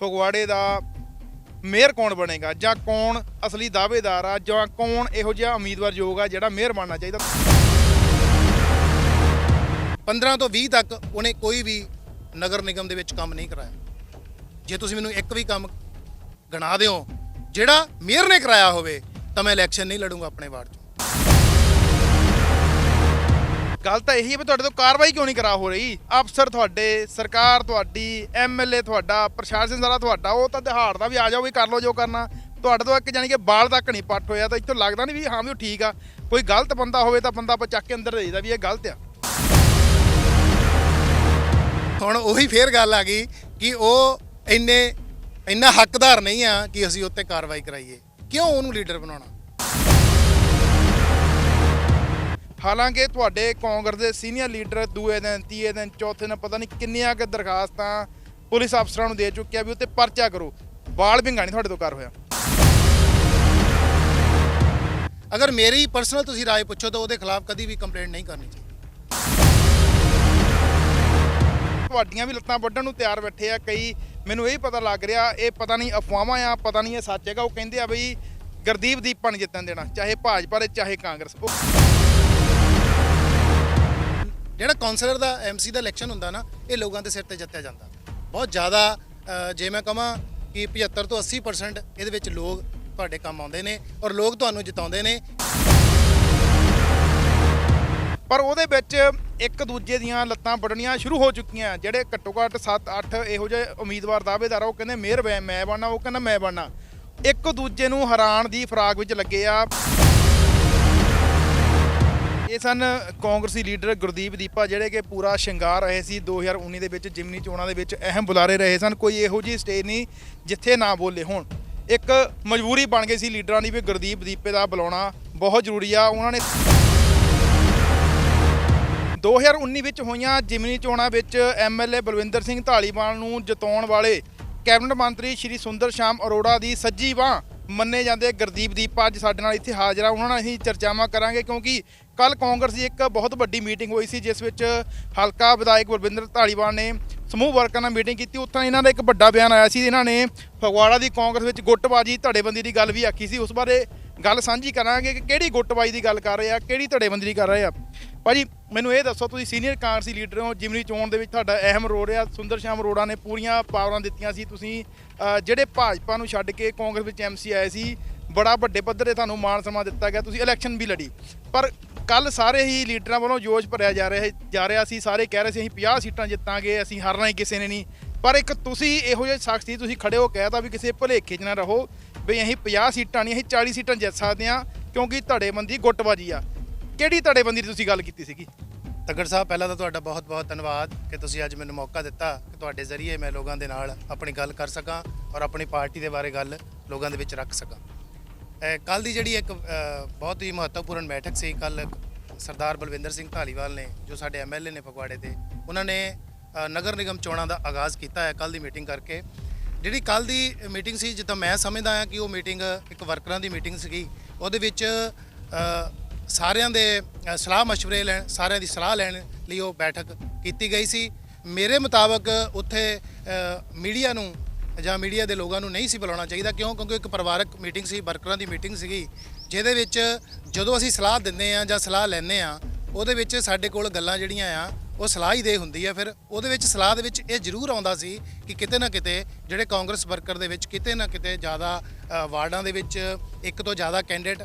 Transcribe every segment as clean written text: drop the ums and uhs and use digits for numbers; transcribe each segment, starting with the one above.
ਫਗਵਾੜੇ ਦਾ mayor ਕੌਣ ਬਣੇਗਾ ਜਾਂ ਕੌਣ ਅਸਲੀ ਦਾਅਵੇਦਾਰ ਆ ਜਾਂ ਕੌਣ ਇਹੋ ਜਿਹਾ ਉਮੀਦਵਾਰ ਯੋਗ ਆ ਜਿਹੜਾ ਮੇਅਰ ਬਣਨਾ ਚਾਹੀਦਾ। 15 ਤੋਂ 20 ਤੱਕ ਉਹਨੇ ਕੋਈ ਵੀ ਨਗਰ ਨਿਗਮ ਦੇ ਵਿੱਚ ਕੰਮ ਨਹੀਂ ਕਰਾਇਆ। ਜੇ ਤੁਸੀਂ ਮੈਨੂੰ ਇੱਕ ਵੀ ਕੰਮ ਗਿਣਾ ਦਿਓ ਜਿਹੜਾ ਮੇਅਰ ਨੇ ਕਰਾਇਆ ਹੋਵੇ ਤਾਂ ਮੈਂ ਇਲੈਕਸ਼ਨ ਨਹੀਂ ਲੜੂੰਗਾ ਆਪਣੇ ਵਾਰਡ 'ਚ। ਗੱਲ ਤਾਂ ਇਹੀ ਹੈ ਵੀ ਤੁਹਾਡੇ ਤੋਂ ਕਾਰਵਾਈ ਕਿਉਂ ਨਹੀਂ ਕਰਾ ਹੋ ਰਹੀ। ਅਫਸਰ ਤੁਹਾਡੇ, ਸਰਕਾਰ ਤੁਹਾਡੀ, ਐਮਐਲਏ ਤੁਹਾਡਾ, ਪ੍ਰਸ਼ਾਸਨ ਸਾਰਾ ਤੁਹਾਡਾ, ਉਹ ਤਾਂ ਦਿਹਾੜਦਾ ਵੀ ਆ ਜਾਓ ਵੀ ਕਰ ਲਓ ਜੋ ਕਰਨਾ। ਤੁਹਾਡੇ ਤੋਂ ਇੱਕ ਜਾਨੀ ਕਿ ਬਾਲ ਤੱਕ ਨਹੀਂ ਪੱਟ ਹੋਇਆ ਤਾਂ ਇੱਥੋਂ ਲੱਗਦਾ ਨਹੀਂ ਵੀ ਹਾਂ ਵੀ ਉਹ ਠੀਕ ਆ। ਕੋਈ ਗਲਤ ਬੰਦਾ ਹੋਵੇ ਤਾਂ ਬੰਦਾ ਆਪਾਂ ਚੱਕ ਕੇ ਅੰਦਰ ਦੇ ਦੇਈਦਾ ਵੀ ਇਹ ਗਲਤ ਆ। ਹੁਣ ਉਹੀ ਫੇਰ ਗੱਲ ਆ ਗਈ ਕਿ ਉਹ ਇੰਨਾ ਹੱਕਦਾਰ ਨਹੀਂ ਆ ਕਿ ਅਸੀਂ ਉੱਤੇ ਕਾਰਵਾਈ ਕਰਾਈਏ। ਕਿਉਂ ਉਹਨੂੰ ਲੀਡਰ ਬਣਾਉਣਾ? ਹਾਲਾਂਕਿ ਤੁਹਾਡੇ ਕਾਂਗਰਸ ਦੇ ਸੀਨੀਅਰ ਲੀਡਰ ਦੂਏ ਦਿਨ, ਤੀਏ ਦਿਨ, ਚੌਥੇ ਦਿਨ ਪਤਾ ਨਹੀਂ ਕਿੰਨੀਆਂ ਕਿ ਦਰਖਾਸਤਾਂ ਪੁਲਿਸ ਅਫਸਰਾਂ ਨੂੰ ਦੇ ਚੁੱਕਿਆ ਵੀ ਉੱਤੇ ਪਰਚਾ ਕਰੋ। ਵਾਲ ਵਿੰਗਾ ਨਹੀਂ ਤੁਹਾਡੇ ਤੋਂ ਕਰ ਹੋਇਆ। ਅਗਰ ਮੇਰੀ ਪਰਸਨਲ ਤੁਸੀਂ ਰਾਏ ਪੁੱਛੋ ਤਾਂ ਉਹਦੇ ਖਿਲਾਫ ਕਦੀ ਵੀ ਕੰਪਲੇਂਟ ਨਹੀਂ ਕਰਨੀ ਚਾਹੀਦੀ। ਤੁਹਾਡੀਆਂ ਵੀ ਲੱਤਾਂ ਵੱਢਣ ਨੂੰ ਤਿਆਰ ਬੈਠੇ ਆ ਕਈ। ਮੈਨੂੰ ਇਹ ਪਤਾ ਲੱਗ ਰਿਹਾ ਇਹ ਪਤਾ ਨਹੀਂ ਅਫਵਾਹਾਂ ਆ, ਪਤਾ ਨਹੀਂ ਇਹ ਸੱਚ ਹੈਗਾ। ਉਹ ਕਹਿੰਦੇ ਆ ਬਈ ਗੁਰਦੀਪ ਦੀਪਾ ਨਹੀਂ ਜਿੱਤਣ ਦੇਣਾ, ਚਾਹੇ ਭਾਜਪਾ ਦੇ ਚਾਹੇ ਕਾਂਗਰਸ। ਜਿਹੜਾ ਕਾਉਂਸਲਰ ਦਾ ਐਮਸੀ ਦਾ ਇਲੈਕਸ਼ਨ ਹੁੰਦਾ ਨਾ, ਇਹ ਲੋਕਾਂ ਦੇ ਸਿਰ ਤੇ ਜਿੱਤਿਆ ਜਾਂਦਾ ਬਹੁਤ ਜ਼ਿਆਦਾ। ਜੇ ਮੈਂ ਕਹਾਂ ਕਿ 75 ਤੋਂ 80% ਇਹਦੇ ਵਿੱਚ ਲੋਕ ਤੁਹਾਡੇ ਕੰਮ ਆਉਂਦੇ ਨੇ ਔਰ ਲੋਕ ਤੁਹਾਨੂੰ ਜਿਤਾਉਂਦੇ ਨੇ। ਪਰ ਉਹਦੇ ਵਿੱਚ ਇੱਕ ਦੂਜੇ ਦੀਆਂ ਲੱਤਾਂ ਵੱਢਣੀਆਂ ਸ਼ੁਰੂ ਹੋ ਚੁੱਕੀਆਂ। ਜਿਹੜੇ ਘੱਟੋ ਘੱਟ 7-8 ਇਹੋ ਜਿਹੇ ਉਮੀਦਵਾਰ ਦਾਅਵੇਦਾਰ, ਉਹ ਕਹਿੰਦੇ ਮੇਅਰ ਮੈਂ ਬਣਨਾ, ਉਹ ਕਹਿੰਦਾ ਮੈਂ ਬਣਨਾ। ਇੱਕ ਦੂਜੇ ਨੂੰ ਹੈਰਾਨ ਦੀ ਫਰਾਕ ਵਿੱਚ ਲੱਗੇ ਆ। ਇਹ ਸਨ ਕਾਂਗਰਸੀ ਲੀਡਰ ਗੁਰਦੀਪ ਦੀਪਾ ਜਿਹੜੇ ਕਿ ਪੂਰਾ ਸ਼ਿੰਗਾਰ ਰਹੇ ਸੀ 2019 ਦੇ ਵਿੱਚ ਜਿਮਨੀ ਚੋਣਾਂ ਦੇ ਵਿੱਚ ਅਹਿਮ ਬੁਲਾਰੇ ਰਹੇ ਸਨ। ਕੋਈ ਇਹੋ ਜਿਹੀ ਸਟੇਜ ਨਹੀਂ ਜਿੱਥੇ ਨਾ ਬੋਲੇ ਹੋਣ। ਇੱਕ ਮਜਬੂਰੀ ਬਣ ਗਈ ਸੀ ਲੀਡਰਾਂ ਦੀ ਵੀ ਗੁਰਦੀਪ ਦੀਪੇ ਦਾ ਬੁਲਾਉਣਾ ਬਹੁਤ ਜ਼ਰੂਰੀ ਆ। ਉਹਨਾਂ ਨੇ 2019 ਵਿੱਚ ਹੋਈਆਂ ਜਿਮਨੀ ਚੋਣਾਂ ਵਿੱਚ ਐਮਐਲਏ ਬਲਵਿੰਦਰ ਸਿੰਘ ਧਾਲੀਵਾਲ ਨੂੰ ਜਿਤਾਉਣ ਵਾਲੇ ਕੈਬਨਿਟ ਮੰਤਰੀ ਸ਼੍ਰੀ ਸੁੰਦਰ ਸ਼ਾਮ ਅਰੋੜਾ ਦੀ ਸੱਜੀ ਬਾਂਹ ਮੰਨੇ ਜਾਂਦੇ ਗੁਰਦੀਪ ਦੀਪਾ ਅੱਜ ਸਾਡੇ ਨਾਲ ਇੱਥੇ ਹਾਜ਼ਰ ਆ। ਉਹਨਾਂ ਨਾਲ ਅਸੀਂ ਚਰਚਾਵਾਂ ਕਰਾਂਗੇ ਕਿਉਂਕਿ ਕੱਲ ਕਾਂਗਰਸ ਦੀ ਇੱਕ ਬਹੁਤ ਵੱਡੀ ਮੀਟਿੰਗ ਹੋਈ ਸੀ ਜਿਸ ਵਿੱਚ ਹਲਕਾ ਵਿਧਾਇਕ ਬਲਵਿੰਦਰ ਧਾਲੀਵਾਲ ਨੇ ਸਮੂਹ ਵਰਕਰਾਂ ਨਾਲ ਮੀਟਿੰਗ ਕੀਤੀ। ਉੱਥੇ ਇਹਨਾਂ ਦਾ ਇੱਕ ਵੱਡਾ ਬਿਆਨ ਆਇਆ ਸੀ। ਇਹਨਾਂ ਨੇ ਫਗਵਾੜਾ ਦੀ ਕਾਂਗਰਸ ਵਿੱਚ ਗੁੱਟਬਾਜੀ, ਧੜੇਬੰਦੀ ਦੀ ਗੱਲ ਵੀ ਆਖੀ ਸੀ। ਉਸ ਬਾਰੇ ਗੱਲ ਸਾਂਝੀ ਕਰਾਂਗੇ ਕਿ ਕਿਹੜੀ ਗੁੱਟਬਾਜੀ ਦੀ ਗੱਲ ਕਰ ਰਹੇ ਆ, ਕਿਹੜੀ ਧੜੇਬੰਦੀ ਦੀ ਕਰ ਰਹੇ ਆ। ਭਾਜੀ ਮੈਨੂੰ ਇਹ ਦੱਸੋ, ਤੁਸੀਂ ਸੀਨੀਅਰ ਕਾਂਗਰਸੀ ਲੀਡਰ ਹੋ, ਜਿਮਨੀ ਚੋਣ ਦੇ ਵਿੱਚ ਤੁਹਾਡਾ ਅਹਿਮ ਰੋਲ ਰਿਹਾ। ਸੁੰਦਰ ਸ਼ਾਮ ਅਰੋੜਾ ਨੇ ਪੂਰੀਆਂ ਪਾਵਰਾਂ ਦਿੱਤੀਆਂ ਸੀ। ਤੁਸੀਂ ਜਿਹੜੇ ਭਾਜਪਾ ਨੂੰ ਛੱਡ ਕੇ ਕਾਂਗਰਸ ਵਿੱਚ ਐਮਸੀ ਆਏ ਸੀ, ਬੜਾ ਵੱਡੇ ਪੱਧਰ 'ਤੇ ਤੁਹਾਨੂੰ ਮਾਣ ਸਨਮਾਨ ਦਿੱਤਾ ਗਿਆ, ਤੁਸੀਂ ਇਲੈਕਸ਼ਨ ਵੀ ਲੜੀ। ਪਰ ਕੱਲ ਸਾਰੇ ਹੀ ਲੀਡਰਾਂ ਵੱਲੋਂ ਜੋਸ਼ ਭਰਿਆ ਜਾ ਰਿਹਾ ਸੀ। ਸਾਰੇ ਕਹਿ ਰਹੇ ਸੀ ਅਸੀਂ 50 ਸੀਟਾਂ ਜਿੱਤਾਂਗੇ, ਅਸੀਂ ਹਾਰਨਾ ਹੀ ਕਿਸੇ ਨੇ ਨਹੀਂ। ਪਰ ਇੱਕ ਤੁਸੀਂ ਇਹੋ ਜਿਹੇ ਸ਼ਖਸ ਸੀ, ਤੁਸੀਂ ਖੜੇ ਹੋ ਕਹਿਤਾ ਵੀ ਕਿਸੇ ਭੁਲੇਖੇ 'ਚ ਨਾ ਰਹੋ ਵੀ ਅਸੀਂ 50 ਸੀਟਾਂ ਨਹੀਂ, ਅਸੀਂ 40 ਸੀਟਾਂ ਜਿੱਤ ਸਕਦੇ ਹਾਂ ਕਿਉਂਕਿ ਧੜੇਬੰਦੀ ਗੁੱਟਬਾਜੀ ਆ। ਕਿਹੜੀ ਧੜੇਬੰਦੀ ਦੀ ਤੁਸੀਂ ਗੱਲ ਕੀਤੀ ਸੀਗੀ? ਤੱਗੜ ਸਾਹਿਬ, ਪਹਿਲਾਂ ਤਾਂ ਤੁਹਾਡਾ ਬਹੁਤ ਬਹੁਤ ਧੰਨਵਾਦ ਕਿ ਤੁਸੀਂ ਅੱਜ ਮੈਨੂੰ ਮੌਕਾ ਦਿੱਤਾ ਕਿ ਤੁਹਾਡੇ ਜ਼ਰੀਏ ਮੈਂ ਲੋਕਾਂ ਦੇ ਨਾਲ ਆਪਣੀ ਗੱਲ ਕਰ ਸਕਾਂ ਔਰ ਆਪਣੀ ਪਾਰਟੀ ਦੇ ਬਾਰੇ ਗੱਲ ਲੋਕਾਂ ਦੇ ਵਿੱਚ ਰੱਖ ਸਕਾਂ। ਕੱਲ ਦੀ ਜਿਹੜੀ ਇੱਕ ਬਹੁਤ ਹੀ ਮਹੱਤਵਪੂਰਨ ਬੈਠਕ ਸੀ, ਕੱਲ ਸਰਦਾਰ ਬਲਵਿੰਦਰ ਸਿੰਘ ਧਾਲੀਵਾਲ ਨੇ ਜੋ ਸਾਡੇ ਐਮਐਲਏ ਨੇ ਫਗਵਾੜੇ ਦੇ, ਉਹਨਾਂ ਨੇ ਨਗਰ ਨਿਗਮ ਚੋਣਾਂ ਦਾ ਆਗਾਜ਼ ਕੀਤਾ ਹੈ ਕੱਲ ਦੀ ਮੀਟਿੰਗ ਕਰਕੇ। ਜਿਹੜੀ ਕੱਲ ਦੀ ਮੀਟਿੰਗ ਸੀ, ਜਿੱਦਾਂ ਮੈਂ ਸਮਝਦਾ ਹਾਂ ਕਿ ਉਹ ਮੀਟਿੰਗ ਇੱਕ ਵਰਕਰਾਂ ਦੀ ਮੀਟਿੰਗ ਸੀਗੀ। ਉਹਦੇ ਵਿੱਚ ਸਾਰਿਆਂ ਦੇ ਸਲਾਹ ਮਸ਼ਵਰੇ ਲੈਣ, ਸਾਰਿਆਂ ਦੀ ਸਲਾਹ ਲੈਣ ਲਈ ਉਹ ਬੈਠਕ ਕੀਤੀ ਗਈ ਸੀ। ਮੇਰੇ ਮੁਤਾਬਕ ਉੱਥੇ ਮੀਡੀਆ ਨੂੰ ਜਾਂ ਮੀਡੀਆ ਦੇ ਲੋਕਾਂ ਨੂੰ ਨਹੀਂ ਸੀ ਬੁਲਾਉਣਾ ਚਾਹੀਦਾ। ਕਿਉਂਕਿ ਇੱਕ ਪਰਿਵਾਰਕ ਮੀਟਿੰਗ ਸੀ, ਵਰਕਰਾਂ ਦੀ ਮੀਟਿੰਗ ਸੀਗੀ, ਜਿਹਦੇ ਵਿੱਚ ਜਦੋਂ ਅਸੀਂ ਸਲਾਹ ਦਿੰਦੇ ਆ ਜਾਂ ਸਲਾਹ ਲੈਂਦੇ ਆ, ਉਹਦੇ ਵਿੱਚ ਸਾਡੇ ਕੋਲ ਗੱਲਾਂ ਜਿਹੜੀਆਂ ਆ ਉਹ ਸਲਾਹ ਹੀ ਦੇ ਹੁੰਦੀ ਆ। ਫਿਰ ਉਹਦੇ ਵਿੱਚ ਸਲਾਹ ਦੇ ਵਿੱਚ ਇਹ ਜ਼ਰੂਰ ਆਉਂਦਾ ਸੀ ਕਿ ਕਿਤੇ ਨਾ ਕਿਤੇ ਜਿਹੜੇ ਕਾਂਗਰਸ ਵਰਕਰ ਦੇ ਵਿੱਚ ਕਿਤੇ ਨਾ ਕਿਤੇ ਜ਼ਿਆਦਾ ਵਾਰਡਾਂ ਦੇ ਵਿੱਚ ਇੱਕ ਤੋਂ ਜ਼ਿਆਦਾ ਕੈਂਡੀਡੇਟ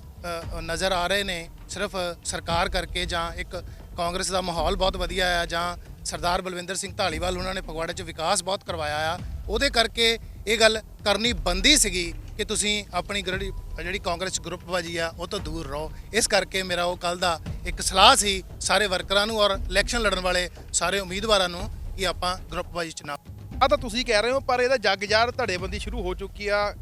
ਨਜ਼ਰ ਆ ਰਹੇ ਨੇ, ਸਿਰਫ ਸਰਕਾਰ ਕਰਕੇ ਜਾਂ ਇੱਕ ਕਾਂਗਰਸ ਦਾ ਮਾਹੌਲ ਬਹੁਤ ਵਧੀਆ ਆ ਜਾਂ ਸਰਦਾਰ ਬਲਵਿੰਦਰ ਸਿੰਘ ਧਾਲੀਵਾਲ ਉਹਨਾਂ ਨੇ ਫਗਵਾੜੇ 'ਚ ਵਿਕਾਸ ਬਹੁਤ ਕਰਵਾਇਆ ਆ, ਉਹਦੇ ਕਰਕੇ ਇਹ ਗੱਲ ਕਰਨੀ ਬੰਦੀ ਸੀਗੀ ਕਿ ਤੁਸੀਂ ਆਪਣੀ ਜਿਹੜੀ ਕਾਂਗਰਸ ਗਰੁੱਪਬਾਜੀ ਆ ਉਹ ਤੋਂ ਦੂਰ ਰਹੋ। ਇਸ ਕਰਕੇ ਮੇਰਾ ਉਹ ਕੱਲ ਦਾ ਇੱਕ ਸਲਾਹ ਸੀ ਸਾਰੇ ਵਰਕਰਾਂ ਨੂੰ ਔਰ ਇਲੈਕਸ਼ਨ ਲੜਨ ਵਾਲੇ ਸਾਰੇ ਉਮੀਦਵਾਰਾਂ ਨੂੰ ਕਿ ਆਪਾਂ ਗਰੁੱਪਬਾਜੀ 'ਚ ਨਾ। ਆ ਤਾਂ ਤੁਸੀਂ ਕਹਿ ਰਹੇ ਹੋ, ਪਰ ਇਹਦਾ ਜੱਗ ਜ਼ਾਹਰ ਧੜੇਬੰਦੀ ਸ਼ੁਰੂ ਹੋ ਚੁੱਕੀ ਆ।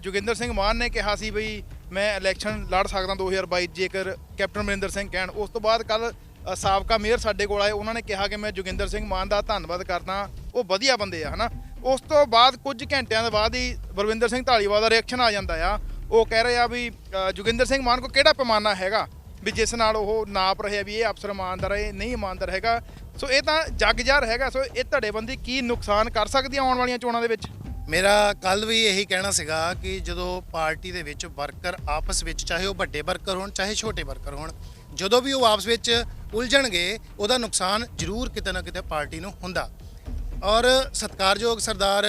ਜੋਗਿੰਦਰ ਸਿੰਘ ਮਾਨ ਨੇ ਕਿਹਾ ਸੀ ਬਈ ਮੈਂ ਇਲੈਕਸ਼ਨ ਲੜ ਸਕਦਾ 2022 ਜੇਕਰ ਕੈਪਟਨ ਅਮਰਿੰਦਰ ਸਿੰਘ ਕਹਿਣ। ਉਸ ਤੋਂ ਬਾਅਦ ਕੱਲ ਸਾਬਕਾ ਮੇਅਰ ਸਾਡੇ ਕੋਲ ਆਏ, ਉਹਨਾਂ ਨੇ ਕਿਹਾ ਕਿ ਮੈਂ ਜੋਗਿੰਦਰ ਸਿੰਘ ਮਾਨ ਦਾ ਧੰਨਵਾਦ ਕਰਦਾ, ਉਹ ਵਧੀਆ ਬੰਦੇ ਆ, ਹੈ ਨਾ। ਉਸ ਤੋਂ ਬਾਅਦ ਕੁਝ ਘੰਟਿਆਂ ਦੇ ਬਾਅਦ ਹੀ ਬਲਵਿੰਦਰ ਸਿੰਘ ਧਾਲੀਵਾਲ ਦਾ ਰਿਐਕਸ਼ਨ ਆ ਜਾਂਦਾ ਆ। ਉਹ ਕਹਿ ਰਹੇ ਆ ਵੀ ਜੋਗਿੰਦਰ ਸਿੰਘ ਮਾਨ ਕੋ ਕਿਹੜਾ ਪੈਮਾਨਾ ਹੈਗਾ ਵੀ ਜਿਸ ਨਾਲ ਉਹ ਨਾਪ ਰਹੇ ਵੀ ਇਹ ਅਫਸਰ ਇਮਾਨਦਾਰ ਹੈ, ਨਹੀਂ ਇਮਾਨਦਾਰ ਹੈਗਾ। ਸੋ ਇਹ ਤਾਂ ਜੱਗ ਜ਼ਾਹਰ ਹੈਗਾ। ਸੋ ਇਹ ਧੜੇਬੰਦੀ ਕੀ ਨੁਕਸਾਨ ਕਰ ਸਕਦੀ ਹੈ ਆਉਣ ਵਾਲੀਆਂ ਚੋਣਾਂ ਦੇ ਵਿੱਚ? ਮੇਰਾ ਕੱਲ ਵੀ ਇਹੀ ਕਹਿਣਾ ਸੀਗਾ ਕਿ ਜਦੋਂ ਪਾਰਟੀ ਦੇ ਵਿੱਚ ਵਰਕਰ ਆਪਸ ਵਿੱਚ, ਚਾਹੇ ਉਹ ਵੱਡੇ ਵਰਕਰ ਹੋਣ ਚਾਹੇ ਛੋਟੇ ਵਰਕਰ ਹੋਣ, ਜਦੋਂ ਵੀ ਉਹ ਆਪਸ ਵਿੱਚ ਉਲਝਣਗੇ ਉਹਦਾ ਨੁਕਸਾਨ ਜ਼ਰੂਰ ਕਿਤੇ ਨਾ ਕਿਤੇ ਪਾਰਟੀ ਨੂੰ ਹੁੰਦਾ। ਔਰ ਸਤਿਕਾਰਯੋਗ ਸਰਦਾਰ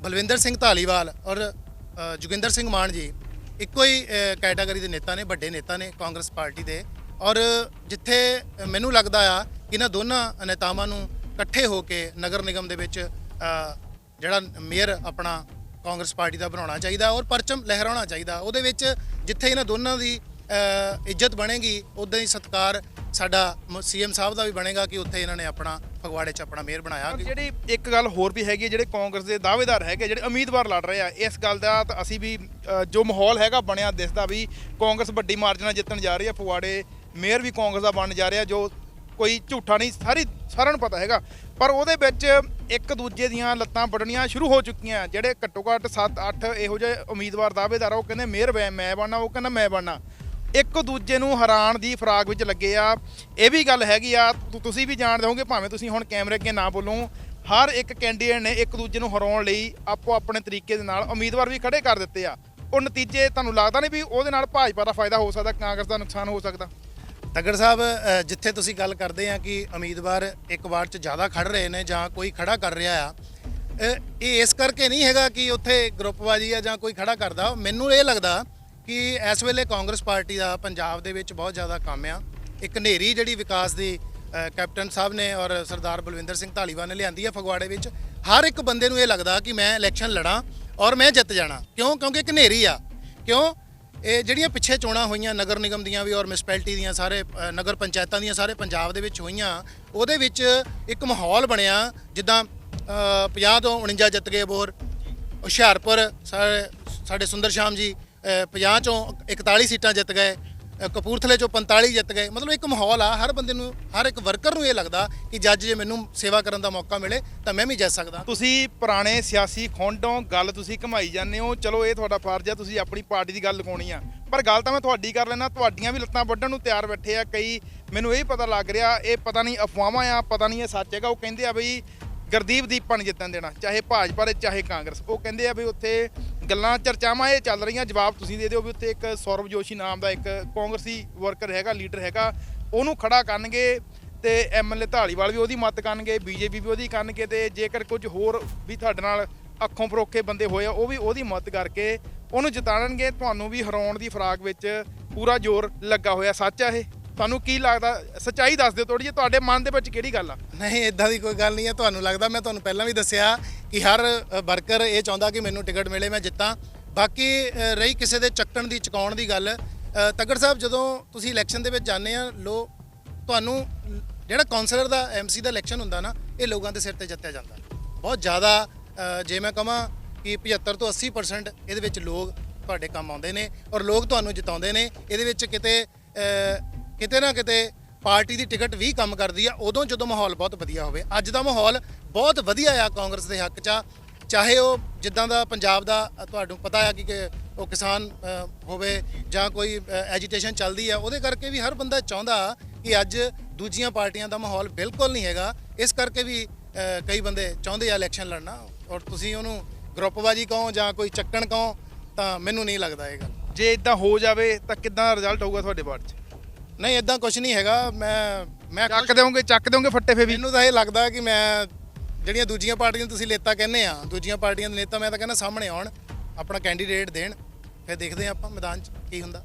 ਬਲਵਿੰਦਰ ਸਿੰਘ ਧਾਲੀਵਾਲ ਔਰ ਜੋਗਿੰਦਰ ਸਿੰਘ ਮਾਨ ਜੀ ਇੱਕੋ ਹੀ ਕੈਟਾਗਰੀ ਦੇ ਨੇਤਾ ਨੇ, ਵੱਡੇ ਨੇਤਾ ਨੇ ਕਾਂਗਰਸ ਪਾਰਟੀ ਦੇ। ਔਰ ਜਿੱਥੇ ਮੈਨੂੰ ਲੱਗਦਾ ਆ ਕਿ ਇਹਨਾਂ ਦੋਨਾਂ ਨੇਤਾਵਾਂ ਨੂੰ ਇਕੱਠੇ ਹੋ ਕੇ ਨਗਰ ਨਿਗਮ ਦੇ ਵਿੱਚ ਜਿਹੜਾ ਮੇਅਰ ਆਪਣਾ ਕਾਂਗਰਸ ਪਾਰਟੀ ਦਾ ਬਣਾਉਣਾ ਚਾਹੀਦਾ ਔਰ ਪਰਚਮ ਲਹਿਰਾਉਣਾ ਚਾਹੀਦਾ। ਉਹਦੇ ਵਿੱਚ ਜਿੱਥੇ ਇਹਨਾਂ ਦੋਨਾਂ ਦੀ ਇੱਜ਼ਤ ਬਣੇਗੀ, ਉੱਦਾਂ ਹੀ ਸਤਿਕਾਰ ਸਾਡਾ ਸੀਐਮ ਸਾਹਿਬ ਦਾ ਵੀ ਬਣੇਗਾ ਕਿ ਉੱਥੇ ਇਹਨਾਂ ਨੇ ਆਪਣਾ ਫਗਵਾੜੇ 'ਚ ਆਪਣਾ ਮੇਅਰ ਬਣਾਇਆ। ਜਿਹੜੀ ਇੱਕ ਗੱਲ ਹੋਰ ਵੀ ਹੈਗੀ, ਜਿਹੜੇ ਕਾਂਗਰਸ ਦੇ ਦਾਅਵੇਦਾਰ ਹੈਗੇ, ਜਿਹੜੇ ਉਮੀਦਵਾਰ ਲੜ ਰਹੇ ਆ, ਇਸ ਗੱਲ ਦਾ ਤਾਂ ਅਸੀਂ ਵੀ ਜੋ ਮਾਹੌਲ ਹੈਗਾ ਬਣਿਆ ਦਿਸਦਾ ਵੀ ਕਾਂਗਰਸ ਵੱਡੀ ਮਾਰਜਨ ਨਾਲ ਜਿੱਤਣ ਜਾ ਰਹੀ ਹੈ। ਫਗਵਾੜੇ ਮੇਅਰ ਵੀ ਕਾਂਗਰਸ ਦਾ ਬਣਨ ਜਾ ਰਿਹਾ, ਜੋ ਕੋਈ ਝੂਠਾ ਨਹੀਂ, ਸਾਰਿਆਂ ਨੂੰ ਪਤਾ ਹੈਗਾ। ਪਰ ਉਹਦੇ ਵਿੱਚ ਇੱਕ ਦੂਜੇ ਦੀਆਂ ਲੱਤਾਂ ਵੱਢਣੀਆਂ ਸ਼ੁਰੂ ਹੋ ਚੁੱਕੀਆਂ। ਜਿਹੜੇ ਘੱਟੋ ਘੱਟ 7-8 ਇਹੋ ਜਿਹੇ ਉਮੀਦਵਾਰ ਦਾਅਵੇਦਾਰ ਆ, ਉਹ ਕਹਿੰਦੇ ਮੇਅਰ ਮੈਂ ਬਣਨਾ, ਉਹ ਕਹਿੰਦਾ ਮੈਂ ਬਣਨਾ। ਇੱਕ ਦੂਜੇ ਨੂੰ ਹੈਰਾਨ ਦੀ ਫਰਾਕ ਵਿੱਚ ਲੱਗੇ ਆ। ਇਹ ਵੀ ਗੱਲ ਹੈਗੀ ਆ, ਤੁਸੀਂ ਵੀ ਜਾਣਦੇ ਹੋਗੇ, ਭਾਵੇਂ ਤੁਸੀਂ ਹੁਣ ਕੈਮਰੇ ਅੱਗੇ ਨਾ ਬੋਲੋ, ਹਰ ਇੱਕ ਕੈਂਡੀਡੇਟ ਨੇ ਇੱਕ ਦੂਜੇ ਨੂੰ ਹਰਾਉਣ ਲਈ ਆਪੋ ਆਪਣੇ ਤਰੀਕੇ ਦੇ ਨਾਲ ਉਮੀਦਵਾਰ ਵੀ ਖੜੇ ਕਰ ਦਿੱਤੇ ਆ। ਉਹ ਨਤੀਜੇ ਤੁਹਾਨੂੰ ਲੱਗਦਾ ਨਹੀਂ ਵੀ ਉਹਦੇ ਨਾਲ ਭਾਜਪਾ ਦਾ ਫਾਇਦਾ ਹੋ ਸਕਦਾ, ਕਾਂਗਰਸ ਦਾ ਨੁਕਸਾਨ ਹੋ ਸਕਦਾ? ਤੱਗੜ ਸਾਹਿਬ, ਜਿੱਥੇ ਤੁਸੀਂ ਗੱਲ ਕਰਦੇ ਆ ਕਿ ਉਮੀਦਵਾਰ ਇੱਕ ਵਾਰ 'ਚ ਜ਼ਿਆਦਾ ਖੜ ਰਹੇ ਨੇ ਜਾਂ ਕੋਈ ਖੜਾ ਕਰ ਰਿਹਾ ਆ, ਇਹ ਇਸ ਕਰਕੇ ਨਹੀਂ ਹੈਗਾ ਕਿ ਉੱਥੇ ਗਰੁੱਪਬਾਜ਼ੀ ਆ ਜਾਂ ਕੋਈ ਖੜਾ ਕਰਦਾ। ਮੈਨੂੰ ਇਹ ਲੱਗਦਾ ਕਿ ਇਸ ਵੇਲੇ ਕਾਂਗਰਸ ਪਾਰਟੀ ਦਾ ਪੰਜਾਬ ਦੇ ਵਿੱਚ ਬਹੁਤ ਜ਼ਿਆਦਾ ਕੰਮ ਆ। ਇੱਕ ਹਨੇਰੀ ਜਿਹੜੀ ਵਿਕਾਸ ਦੀ ਕੈਪਟਨ ਸਾਹਿਬ ਨੇ ਔਰ ਸਰਦਾਰ ਬਲਵਿੰਦਰ ਸਿੰਘ ਧਾਲੀਵਾਲ ਨੇ ਲਿਆਂਦੀ ਆ ਫਗਵਾੜੇ ਵਿੱਚ। ਹਰ ਇੱਕ ਬੰਦੇ ਨੂੰ ਇਹ ਲੱਗਦਾ ਕਿ ਮੈਂ ਇਲੈਕਸ਼ਨ ਲੜਾਂ ਔਰ ਮੈਂ ਜਿੱਤ ਜਾਣਾ। ਕਿਉਂਕਿ ਇੱਕ ਹਨੇਰੀ ਆ। ਇਹ ਜਿਹੜੀਆਂ ਪਿੱਛੇ ਚੋਣਾਂ ਹੋਈਆਂ ਨਗਰ ਨਿਗਮ ਦੀਆਂ ਵੀ ਔਰ ਮਿਊਨਿਸਪੈਲਿਟੀ ਦੀਆਂ, ਸਾਰੇ ਨਗਰ ਪੰਚਾਇਤਾਂ ਦੀਆਂ ਸਾਰੇ ਪੰਜਾਬ ਦੇ ਵਿੱਚ ਹੋਈਆਂ, ਉਹਦੇ ਵਿੱਚ ਇੱਕ ਮਾਹੌਲ ਬਣਿਆ ਜਿੱਦਾਂ 50 ਤੋਂ 49 ਜਿੱਤ ਗਏ ਬੋਰ। ਹੁਸ਼ਿਆਰਪੁਰ ਸਾਡੇ ਸੁੰਦਰ ਸ਼ਾਮ ਜੀ 50 ਚੋਂ 41 ਸੀਟਾਂ ਜਿੱਤ ਗਏ। ਕਪੂਰਥਲੇ ਚੋਂ 45 ਜਿੱਤ ਗਏ। ਮਤਲਬ ਇੱਕ ਮਾਹੌਲ ਆ, ਹਰ ਬੰਦੇ ਨੂੰ, ਹਰ ਇੱਕ ਵਰਕਰ ਨੂੰ ਇਹ ਲੱਗਦਾ ਕਿ ਜੱਜ ਜੇ ਮੈਨੂੰ ਸੇਵਾ ਕਰਨ ਦਾ ਮੌਕਾ ਮਿਲੇ ਤਾਂ ਮੈਂ ਵੀ ਜਿੱਤ ਸਕਦਾ। ਤੁਸੀਂ ਪੁਰਾਣੇ ਸਿਆਸੀ ਖੁੰਡੋਂ ਗੱਲ ਤੁਸੀਂ ਘਮਾਈ ਜਾਂਦੇ ਹੋ। ਚਲੋ ਇਹ ਤੁਹਾਡਾ ਫਰਜ਼ ਆ, ਤੁਸੀਂ ਆਪਣੀ ਪਾਰਟੀ ਦੀ ਗੱਲ ਲਗਾਉਣੀ ਆ, ਪਰ ਗੱਲ ਤਾਂ ਮੈਂ ਤੁਹਾਡੀ ਕਰ ਲੈਣਾ। ਤੁਹਾਡੀਆਂ ਵੀ ਲੱਤਾਂ ਵੱਢਣ ਨੂੰ ਤਿਆਰ ਬੈਠੇ ਆ ਕਈ। ਮੈਨੂੰ ਇਹ ਪਤਾ ਲੱਗ ਰਿਹਾ, ਇਹ ਪਤਾ ਨਹੀਂ ਅਫਵਾਹਾਂ ਆ, ਪਤਾ ਨਹੀਂ ਇਹ ਸੱਚ ਹੈਗਾ। ਉਹ ਕਹਿੰਦੇ ਆ ਬਈ ਗੁਰਦੀਪ ਦੀਪਾ ਨਹੀਂ ਜਿੱਤਣ ਦੇਣਾ, ਚਾਹੇ ਭਾਜਪਾ ਦੇ ਚਾਹੇ ਕਾਂਗਰਸ। ਉਹ ਕਹਿੰਦੇ ਆ ਵੀ ਉੱਥੇ ਗੱਲਾਂ ਚਰਚਾਵਾਂ ਇਹ ਚੱਲ ਰਹੀਆਂ, ਜਵਾਬ ਤੁਸੀਂ ਦੇ ਦਿਓ ਵੀ ਉੱਥੇ ਇੱਕ ਸੌਰਵ ਜੋਸ਼ੀ ਨਾਮ ਦਾ ਇੱਕ ਕਾਂਗਰਸੀ ਵਰਕਰ ਹੈਗਾ, ਲੀਡਰ ਹੈਗਾ, ਉਹਨੂੰ ਖੜਾ ਕਰਨਗੇ ਤੇ ਐਮਐਲਏ ਧਾਲੀਵਾਲ ਵੀ ਉਹਦੀ ਮਦਦ ਕਰਨਗੇ, ਬੀਜੇਪੀ ਵੀ ਉਹਦੀ ਕਰਨਗੇ, ਤੇ ਜੇਕਰ ਕੁਝ ਹੋਰ ਵੀ ਤੁਹਾਡੇ ਨਾਲ ਅੱਖੋਂ ਪਰੋਖੇ ਬੰਦੇ ਹੋਏ ਆ ਉਹ ਵੀ ਉਹਦੀ ਮਦਦ ਕਰਕੇ ਉਹਨੂੰ ਜਿਤਾਣਗੇ। ਤੁਹਾਨੂੰ ਵੀ ਹਰਾਉਣ ਦੀ ਫਰਾਕ ਵਿੱਚ ਪੂਰਾ ਜ਼ੋਰ ਲੱਗਾ ਹੋਇਆ। ਸੱਚ ਆ ਇਹ? ਤੁਹਾਨੂੰ ਕੀ ਲੱਗਦਾ? ਸੱਚਾਈ ਦੱਸ ਦਿਓ ਥੋੜੀ ਜਿਹੀ, ਤੁਹਾਡੇ ਮਨ ਦੇ ਵਿੱਚ ਕਿਹੜੀ ਗੱਲ ਆ? ਨਹੀਂ, ਇਦਾਂ ਦੀ ਕੋਈ ਗੱਲ ਨਹੀਂ ਹੈ। ਤੁਹਾਨੂੰ ਲੱਗਦਾ, ਮੈਂ ਤੁਹਾਨੂੰ ਪਹਿਲਾਂ ਵੀ ਦੱਸਿਆ ਕਿ ਹਰ ਵਰਕਰ ਇਹ ਚਾਹੁੰਦਾ ਕਿ ਮੈਨੂੰ ਟਿਕਟ ਮਿਲੇ, ਮੈਂ ਜਿੱਤਾਂ। ਬਾਕੀ ਰਹੀ ਕਿਸੇ ਦੇ ਚੱਕਣ ਦੀ, ਚੁਕਾਉਣ ਦੀ ਗੱਲ, ਤੱਗੜ ਸਾਹਿਬ ਜਦੋਂ ਤੁਸੀਂ ਇਲੈਕਸ਼ਨ ਦੇ ਵਿੱਚ ਜਾਂਦੇ ਆ, ਤੁਹਾਨੂੰ ਜਿਹੜਾ ਕਾਉਂਸਲਰ ਦਾ ਐਮਸੀ ਦਾ ਇਲੈਕਸ਼ਨ ਹੁੰਦਾ ਨਾ, ਇਹ ਲੋਕਾਂ ਦੇ ਸਿਰ ਤੇ ਜਿੱਤਿਆ ਜਾਂਦਾ ਬਹੁਤ ਜ਼ਿਆਦਾ। ਜੇ ਮੈਂ ਕਹਾਂ ਕਿ 75 ਤੋਂ 80% ਇਹਦੇ ਵਿੱਚ ਲੋਕ ਤੁਹਾਡੇ ਕੰਮ ਆਉਂਦੇ ਨੇ ਔਰ ਲੋਕ ਤੁਹਾਨੂੰ ਜਿਤਾਉਂਦੇ ਨੇ। ਇਹਦੇ ਵਿੱਚ ਕਿਤੇ ਨਾ ਕਿਤੇ ਪਾਰਟੀ ਦੀ ਟਿਕਟ ਵੀ ਕੰਮ ਕਰਦੀ ਆ, ਉਦੋਂ ਜਦੋਂ ਮਾਹੌਲ ਬਹੁਤ ਵਧੀਆ ਹੋਵੇ। ਅੱਜ ਦਾ ਮਾਹੌਲ ਬਹੁਤ ਵਧੀਆ ਆ ਕਾਂਗਰਸ ਦੇ ਹੱਕ 'ਚ, ਚਾਹੇ ਉਹ ਜਿੱਦਾਂ ਦਾ ਪੰਜਾਬ ਦਾ ਤੁਹਾਨੂੰ ਪਤਾ ਆ ਕਿ ਉਹ ਕਿਸਾਨ ਹੋਵੇ ਜਾਂ ਕੋਈ ਐਜੀਟੇਸ਼ਨ ਚੱਲਦੀ ਆ, ਉਹਦੇ ਕਰਕੇ ਵੀ ਹਰ ਬੰਦਾ ਚਾਹੁੰਦਾ ਕਿ ਅੱਜ ਦੂਜੀਆਂ ਪਾਰਟੀਆਂ ਦਾ ਮਾਹੌਲ ਬਿਲਕੁਲ ਨਹੀਂ ਹੈਗਾ। ਇਸ ਕਰਕੇ ਵੀ ਕਈ ਬੰਦੇ ਚਾਹੁੰਦੇ ਆ ਇਲੈਕਸ਼ਨ ਲੜਨਾ। ਔਰ ਤੁਸੀਂ ਉਹਨੂੰ ਗਰੁੱਪਬਾਜੀ ਕਹੋ ਜਾਂ ਕੋਈ ਚੱਕਣ ਕਹੋ, ਤਾਂ ਮੈਨੂੰ ਨਹੀਂ ਲੱਗਦਾ ਇਹ ਗੱਲ। ਜੇ ਇਦਾਂ ਹੋ ਜਾਵੇ ਤਾਂ ਕਿੱਦਾਂ ਦਾ ਰਿਜ਼ਲਟ ਹੋਊਗਾ ਤੁਹਾਡੇ ਵਾਰਡ 'ਚ? ਨਹੀਂ, ਇਦਾਂ ਕੁਝ ਨਹੀਂ ਹੈਗਾ। ਮੈਂ ਚੱਕ ਦਿਓਗੇ ਫੱਟੇ ਫੇ ਵੀ? ਮੈਨੂੰ ਤਾਂ ਇਹ ਲੱਗਦਾ ਕਿ ਮੈਂ ਜਿਹੜੀਆਂ ਦੂਜੀਆਂ ਪਾਰਟੀਆਂ ਤੁਸੀਂ ਨੇਤਾ ਕਹਿੰਦੇ ਆ, ਦੂਜੀਆਂ ਪਾਰਟੀਆਂ ਦੇ ਨੇਤਾ ਮੈਂ ਤਾਂ ਕਹਿੰਦਾ ਸਾਹਮਣੇ ਆਉਣ, ਆਪਣਾ ਕੈਂਡੀਡੇਟ ਦੇਣ, ਫਿਰ ਦੇਖਦੇ ਆ ਆਪਾਂ ਮੈਦਾਨ 'ਚ ਕੀ ਹੁੰਦਾ।